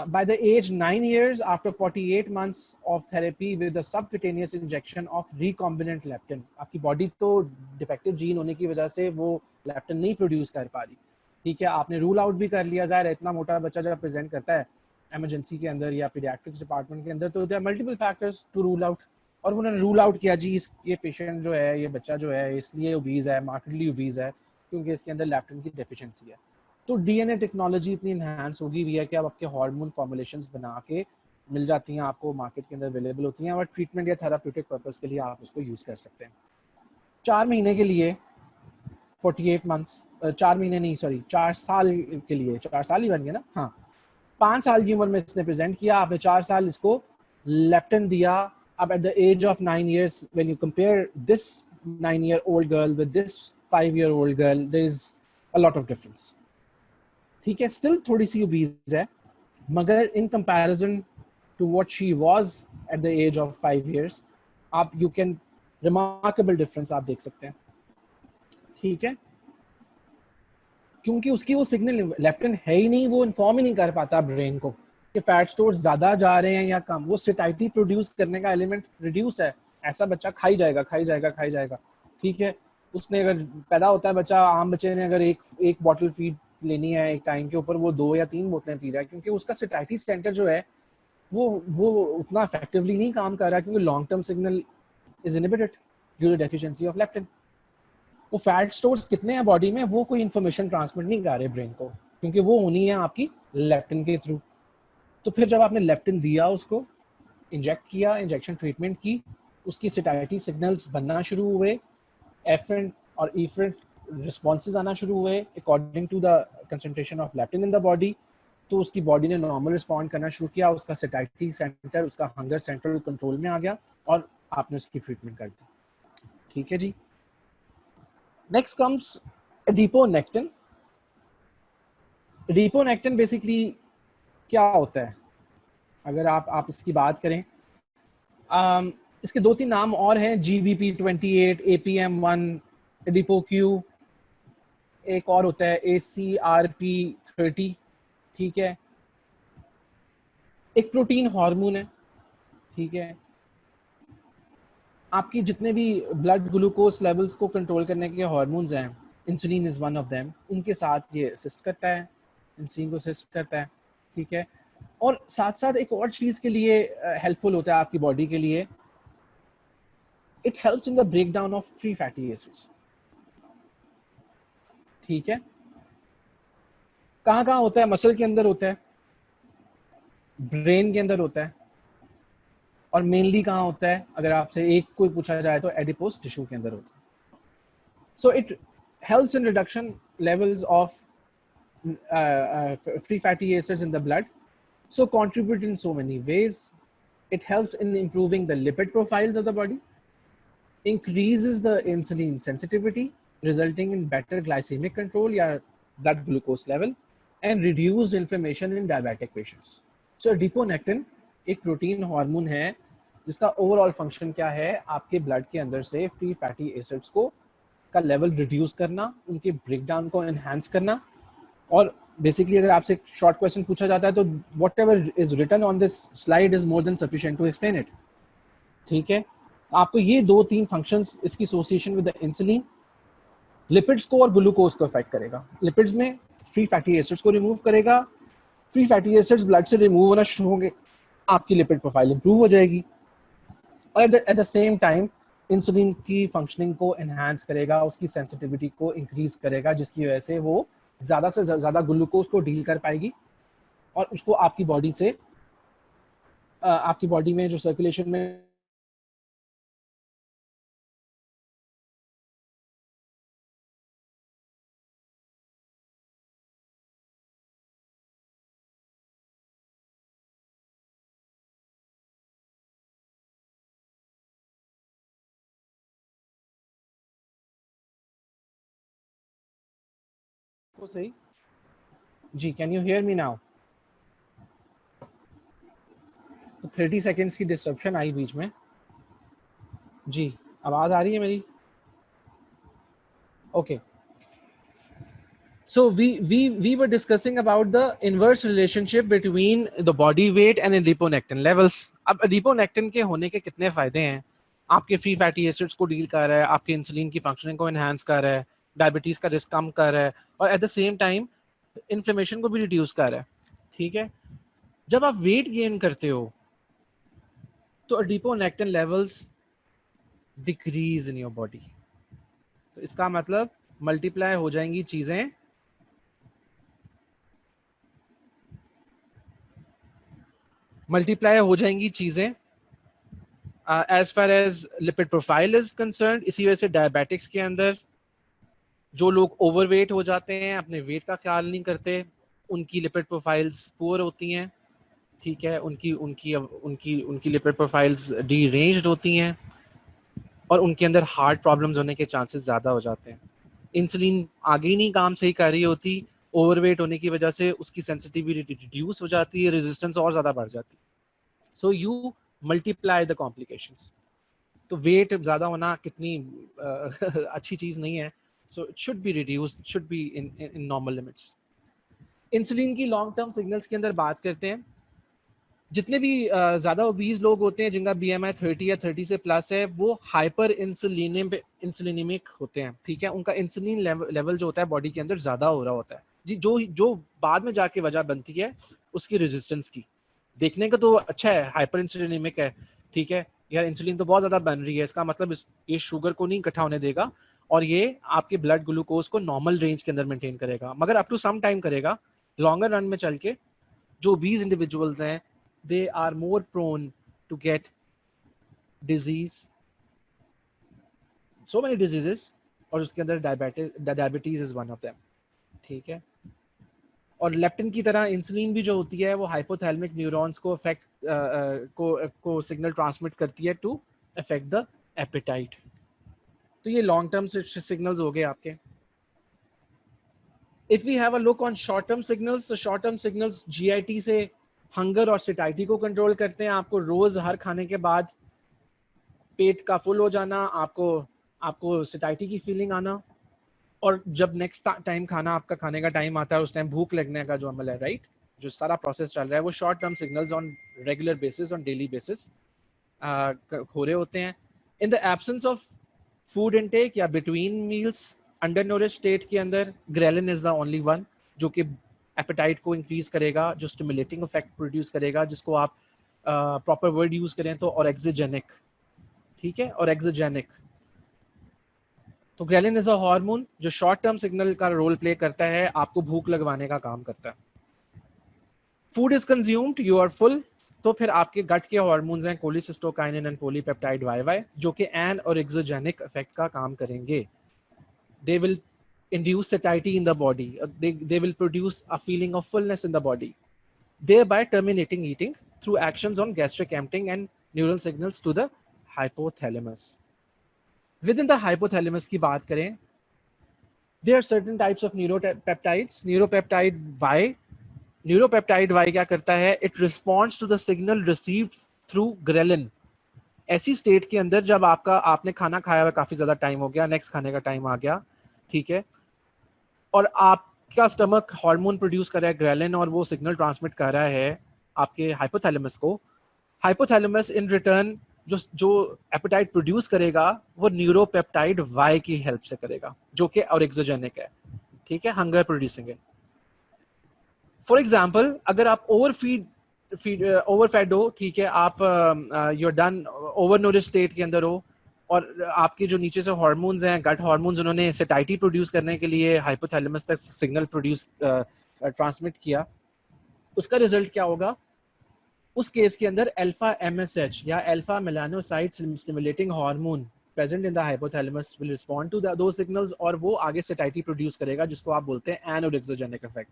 by the age 9 years, after 48 months of therapy with the subcutaneous injection of recombinant leptin, आपकी बॉडी तो डिफेक्टिव जीन होने की वजह से वो लेप्टिन नहीं प्रोड्यूस कर पा रही, ठीक है। आपने रूल आउट भी कर लिया, ज़ाहिर है इतना मोटा बच्चा जब प्रेजेंट करता है इमरजेंसी के अंदर या पीडियाट्रिक्स डिपार्टमेंट के अंदर, तो there are multiple factors to rule out, और उन्होंने रूल आउट किया जी ये पेशेंट जो है, ये बच्चा जो है इसलिए ओबीज है, मार्केडली ओबीज है क्योंकि इसके अंदर लेप्टिन की डेफिशिएंसी है। तो डीएनए टेक्नोलॉजी इतनी इन्हांस होगी हुई है कि अब आपके हार्मोन फॉर्मुलेशंस बना के मिल जाती हैं, आपको मार्केट के अंदर अवेलेबल होती हैं, और ट्रीटमेंट या थेराप्यूटिक पर्पस के लिए आप उसको यूज़ कर सकते हैं। 4 महीने के लिए 48 मंथ्स, 4 महीने नहीं सॉरी 4 साल के लिए, 4 साल ही बन गया ना, हाँ। 5 साल की उम्र में इसने प्रेजेंट किया, आपने 4 साल इसको लेप्टिन दिया। अब at the age of 9 years, when you compare this 9-year-old girl with this 5-year-old girl, there is a lot of difference, ठीक है। स्टिल थोड़ी सी ओबीज है, मगर in comparison to what she was at the age of 5 years, आप you can remarkable difference आप देख सकते हैं, ठीक है। क्योंकि उसकी वो सिग्नल लेप्टिन है ही नहीं, वो इन्फॉर्म ही नहीं कर पाता ब्रेन को कि फैट स्टोर्स ज्यादा जा रहे हैं या कम, वो सेटाइटी प्रोड्यूस करने का एलिमेंट रिड्यूस है। ऐसा बच्चा खाई जाएगा, ठीक है। उसने अगर पैदा होता है बच्चा, आम बच्चे ने अगर एक बॉटल फीड लेनी है एक टाइम के ऊपर, वो 2 या 3 बोतलें पी रहा है, क्योंकि उसका सेटाइटी सेंटर जो है वो उतना इफेक्टिवली नहीं काम कर रहा, क्योंकि long term signal is inhibited due to deficiency of leptin. वो फैट स्टोर्स कितने हैं बॉडी में, वो कोई इन्फॉर्मेशन ट्रांसमिट नहीं कर रहे ब्रेन को, क्योंकि वो होनी है आपकी लेप्टिन के थ्रू। तो फिर जब आपने लेप्टिन दिया, उसको इंजेक्ट किया, इंजेक्शन ट्रीटमेंट की, उसकी सेटाइटी सिग्नल्स बनना शुरू हुए, एफरेंट और इफरेंट रिस्पॉन्सेज आना शुरू हुए according to the concentration of leptin in the body. तो उसकी बॉडी ने नॉर्मल रिस्पॉन्ड करना शुरू किया, उसका सेटाइटी सेंटर, उसका हंगर सेंटर कंट्रोल में आ गया और आपने उसकी ट्रीटमेंट कर दी। ठीक है जी। Next comes adiponectin. Adiponectin basically क्या होता है, अगर आप इसकी बात करें, इसके 2-3 नाम और हैं, GBP28, APM1, एडिपोक्यू, एक और होता है ACRP30। ठीक है, एक प्रोटीन हार्मोन है। ठीक है, आपकी जितने भी ब्लड ग्लूकोज लेवल्स को कंट्रोल करने के हार्मोन्स हैं, insulin is one of them, उनके साथ ये असिस्ट करता है, इंसुलिन को असिस्ट करता है। ठीक है, और साथ साथ एक और चीज के लिए हेल्पफुल होता है आपकी बॉडी के लिए, it helps in the breakdown of free fatty acids. ठीक है, कहाँ कहाँ होता है, मसल के अंदर होता है, ब्रेन के अंदर होता है, और मेनली कहाँ होता है, अगर आपसे एक कोई पूछा जाए तो एडिपोस टिश्यू के अंदर होता है। So it helps in reduction levels of free fatty acids in the blood, so contribute in so many ways. It helps in improving the lipid profiles of the body, increases the insulin sensitivity, resulting in better glycemic control या blood glucose level, and reduced inflammation in diabetic patients. So adiponectin एक protein hormone है जिसका overall function क्या है, आपके blood के अंदर से फ्री फैटी एसिड्स को का लेवल रिड्यूस करना, उनके ब्रेकडाउन को एनहांस करना। और बेसिकली अगर आपसे शॉर्ट क्वेश्चन पूछा जाता है तो whatever is written on this slide is more than sufficient to explain it. ठीक है, आपको ये 2-3 फंक्शंस, इसकी association with the insulin, lipids को और ग्लूकोज को अफेक्ट करेगा। लिपिड्स में फ्री फैटी एसिड्स को रिमूव करेगा, फ्री फैटी एसिड्स ब्लड से रिमूव होना शुरू होंगे, आपकी लिपिड प्रोफाइल इंप्रूव हो जाएगी, और at the same time insulin की फंक्शनिंग को एनहांस करेगा, उसकी सेंसिटिविटी को इंक्रीज करेगा, जिसकी वजह से वो ज्यादा से ज्यादा ग्लूकोज को डील कर पाएगी और उसको आपकी बॉडी से, आपकी बॉडी में जो सर्कुलेशन में को सही जी, can you hear me now? तो 30 सेकेंड्स की डिस्ट्रप्शन आई बीच में जी, आवाज आ रही है मेरी? Okay, so we were discussing about the inverse relationship between the body weight and adiponectin levels. अब adiponectin के होने के कितने फायदे हैं, आपके फ्री फैटी एसिड्स को डील कर रहा है, आपके इंसुलिन की फंक्शनिंग को एनहांस कर रहा है, डायबिटीज का रिस्क कम कर रहा है, और at the same time inflammation को भी रिड्यूस कर रहा है। ठीक है, जब आप वेट गेन करते हो तो adiponectin levels decrease in your body, तो इसका मतलब मल्टीप्लाई हो जाएंगी चीजें, मल्टीप्लाई हो जाएंगी चीजें as far as lipid profile is concern. इसी वजह से डायबिटिक्स के अंदर जो लोग ओवरवेट हो जाते हैं, अपने वेट का ख्याल नहीं करते, उनकी लिपिड प्रोफाइल्स पुअर होती हैं। ठीक है, उनकी उनकी उनकी उनकी लिपिड प्रोफाइल्स डीरेंज्ड होती हैं और उनके अंदर हार्ट प्रॉब्लम्स होने के चांसेस ज़्यादा हो जाते हैं। इंसुलिन आगे ही नहीं काम सही कर रही होती, ओवरवेट होने की वजह से उसकी सेंसिटिविटी रिड्यूस हो जाती है, रेजिस्टेंस और ज़्यादा बढ़ जाती है। So you multiply the complications. तो वेट ज़्यादा होना कितनी अच्छी चीज़ नहीं है, so it should be reduce, should be in normal limits. Insulin की लॉन्ग टर्म सिग्नल्स के अंदर बात करते हैं, जितने भी ज़्यादा ओबीज लोग होते हैं जिनका BMI 30 या 30 से प्लस है, वो हाइपर इंसुलिनिमिक होते हैं, ठीक है। उनका इंसुलिन लेवल जो होता है बॉडी के अंदर ज़्यादा हो रहा होता है जी, जो जो बाद में जाके वजह बनती है उसकी रेजिस्टेंस की। देखने का तो अच्छा है, हाइपर इंसुलिनिमिक है, ठीक है, यार इंसुलिन तो बहुत ज़्यादा बन रही है, इसका मतलब ये शुगर को नहीं इकट्ठा होने देगा और ये आपके ब्लड ग्लूकोज को नॉर्मल रेंज के अंदर मेंटेन करेगा, मगर अप टू सम टाइम करेगा। लॉन्गर रन में चल के जो obese individuals हैं, they are more prone to get disease, so many diseases, और उसके अंदर diabetes is one of them, ठीक है। और लेप्टिन की तरह इंसुलिन भी जो होती है वो हाइपोथैलेमिक न्यूरॉन्स को अफेक्ट को सिग्नल ट्रांसमिट करती है टू अफेक्ट द एपेटाइट। तो ये लॉन्ग टर्म सिग्नल्स हो गए आपके। If we have a look on short term signals, तो शॉर्ट टर्म सिग्नल्स GIT से हंगर और सिटाइटी को कंट्रोल करते हैं। आपको रोज हर खाने के बाद पेट का फुल हो जाना, आपको आपको सिटाइटी की फीलिंग आना, और जब नेक्स्ट टाइम खाना आपका खाने का टाइम आता है उस टाइम भूख लगने का जो अमल है, राइट, जो सारा प्रोसेस चल रहा है, वो short term signals on regular basis, on daily basis हो रहे होते हैं। In the absence of food intake या between meals under nourish state के अंदर, ghrelin is the only one जो कि एपेटाइट को इंक्रीज करेगा, जो स्टिमुलेटिंग इफेक्ट प्रोड्यूस करेगा, जिसको आप प्रॉपर वर्ड यूज करें तो और एक्सिजेनिक, ठीक है, और एक्सोजेनिक। तो ग्रेलिन इज अ हार्मोन जो शॉर्ट टर्म सिग्नल का रोल प्ले करता है, आपको भूख लगवाने का काम करता है। Food is consumed, you are full, तो फिर आपके गट के हार्मोन्स हैं कोलिसिस्टोकाइनिन एंड पॉलीपेप्टाइड YY, जो कि एन और एक्सोजेनिक इफेक्ट का काम करेंगे। They will induce satiety in the body, they will produce a feeling of fullness in the body, thereby terminating eating through actions on gastric emptying and neural signals to the hypothalamus. Within the hypothalamus की बात करें, there are certain types of neuropeptides. Neuropeptide Y क्या करता है? It responds to the signal received through ghrelin. ऐसी state के अंदर जब आपने खाना खाया हुआ काफी ज्यादा टाइम हो गया, नेक्स्ट खाने का टाइम आ गया, ठीक है, और आपका स्टमक हार्मोन प्रोड्यूस कर रहा है ग्रेलिन, और वो सिग्नल ट्रांसमिट कर रहा है आपके हाइपोथैलेमस को। हाइपोथैलेमस इन रिटर्न जो एपेटाइट प्रोड्यूस करेगा वो न्यूरोपेप्टाइड Y की हेल्प से करेगा, जो कि और एक्सोजेनिक है, ठीक है, हंगर प्रोड्यूसिंग है। फॉर एग्जाम्पल, अगर आप ओवरफेड हो, ठीक है, आप you are done over nourish state के अंदर हो, और आपके जो नीचे से हार्मोन्स हैं, गट हार्मोन्स, उन्होंने सेटाइटी प्रोड्यूस करने के लिए हाइपोथैलेमस तक सिग्नल प्रोड्यूस ट्रांसमिट किया, उसका रिजल्ट क्या होगा? उस केस के अंदर अल्फा MSH या alpha melanocyte stimulating hormone present in the hypothalamus will respond to those signals, और वो आगे सेटाइटी प्रोड्यूस करेगा, जिसको आप बोलते हैं एनोरेक्सोजेनिक इफेक्ट।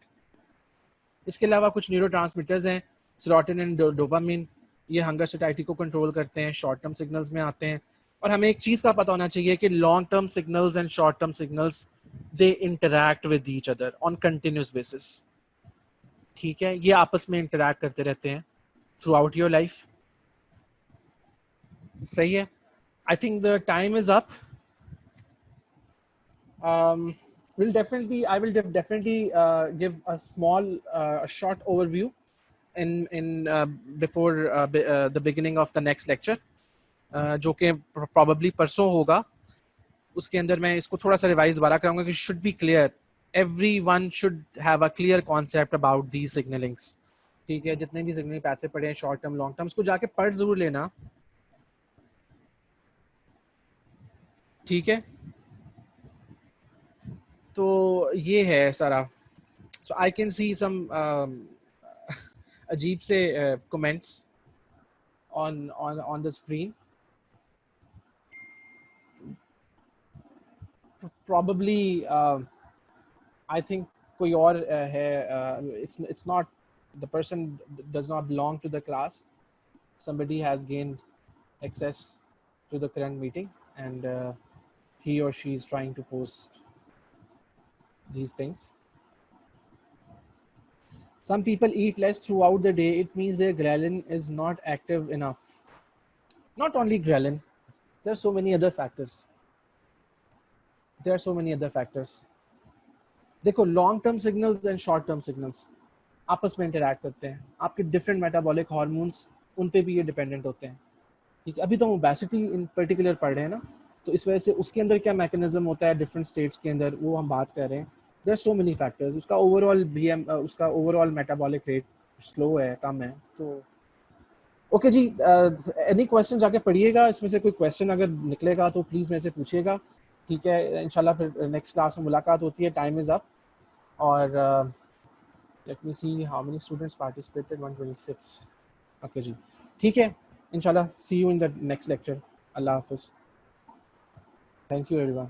इसके अलावा कुछ न्यूरोट्रांसमीटर्स हैं, सेरोटोनिन एंड डोपामिन, ये हंगर सेटाइटी को कंट्रोल करते हैं, शॉर्ट टर्म सिग्नल्स में आते हैं। और हमें एक चीज़ का पता होना चाहिए कि long term signals and short term signals, they interact with each other on continuous basis, ठीक है, ये आपस में इंटरैक्ट करते रहते हैं थ्रू आउट योर लाइफ। सही है, I think the time is up. I will definitely give a small, a short overview in before the beginning of the next lecture, जो कि probably परसों होगा। उसके अंदर मैं इसको थोड़ा सा रिवाइज दोबारा कराऊंगा कि should be clear, everyone should have a clear concept about these signalings, ठीक है। जितने भी सिग्नलिंग पैथवे पढ़े हैं, शॉर्ट टर्म, लॉन्ग टर्म, उसको जाके पढ़ जरूर लेना, ठीक है। तो ये है सारा। So I can see some अजीब से comments on the screen. Probably I think कोई और है, it's not, the person does not belong to the class. Somebody has gained access to the current meeting, and he or she is trying to post these things. Some people eat less throughout the day. It means their ghrelin is not active enough. Not only ghrelin, there are so many other factors. देखो, long term signals and short term signals, आपस में interact करते हैं, आपके different metabolic hormones उन पे भी ये डिपेंडेंट होते हैं, ठीक है। अभी तो हम ओबेसिटी इन पर्टिकुलर पढ़ रहे हैं ना, तो इस वजह से उसके अंदर क्या मैकेनिज्म होता है डिफरेंट स्टेट्स के अंदर, वो हम बात कर रहे हैं। There are so many factors, उसका ओवरऑल बीएम, उसका ओवरऑल मेटाबॉलिक रेट स्लो है, कम है। तो ओके जी, एनी क्वेश्चन जाके पढ़िएगा, इसमें से कोई क्वेश्चन अगर निकलेगा तो प्लीज़ मेरे से पूछिएगा, ठीक है। इंशाल्लाह फिर नेक्स्ट क्लास में मुलाकात होती है, टाइम इज़ अप। और let me see how many students participated, 126। Okay जी, ठीक है, इंशाल्लाह see you in the next lecture. अल्लाह हाफिज़, थैंक यू एवरीवन।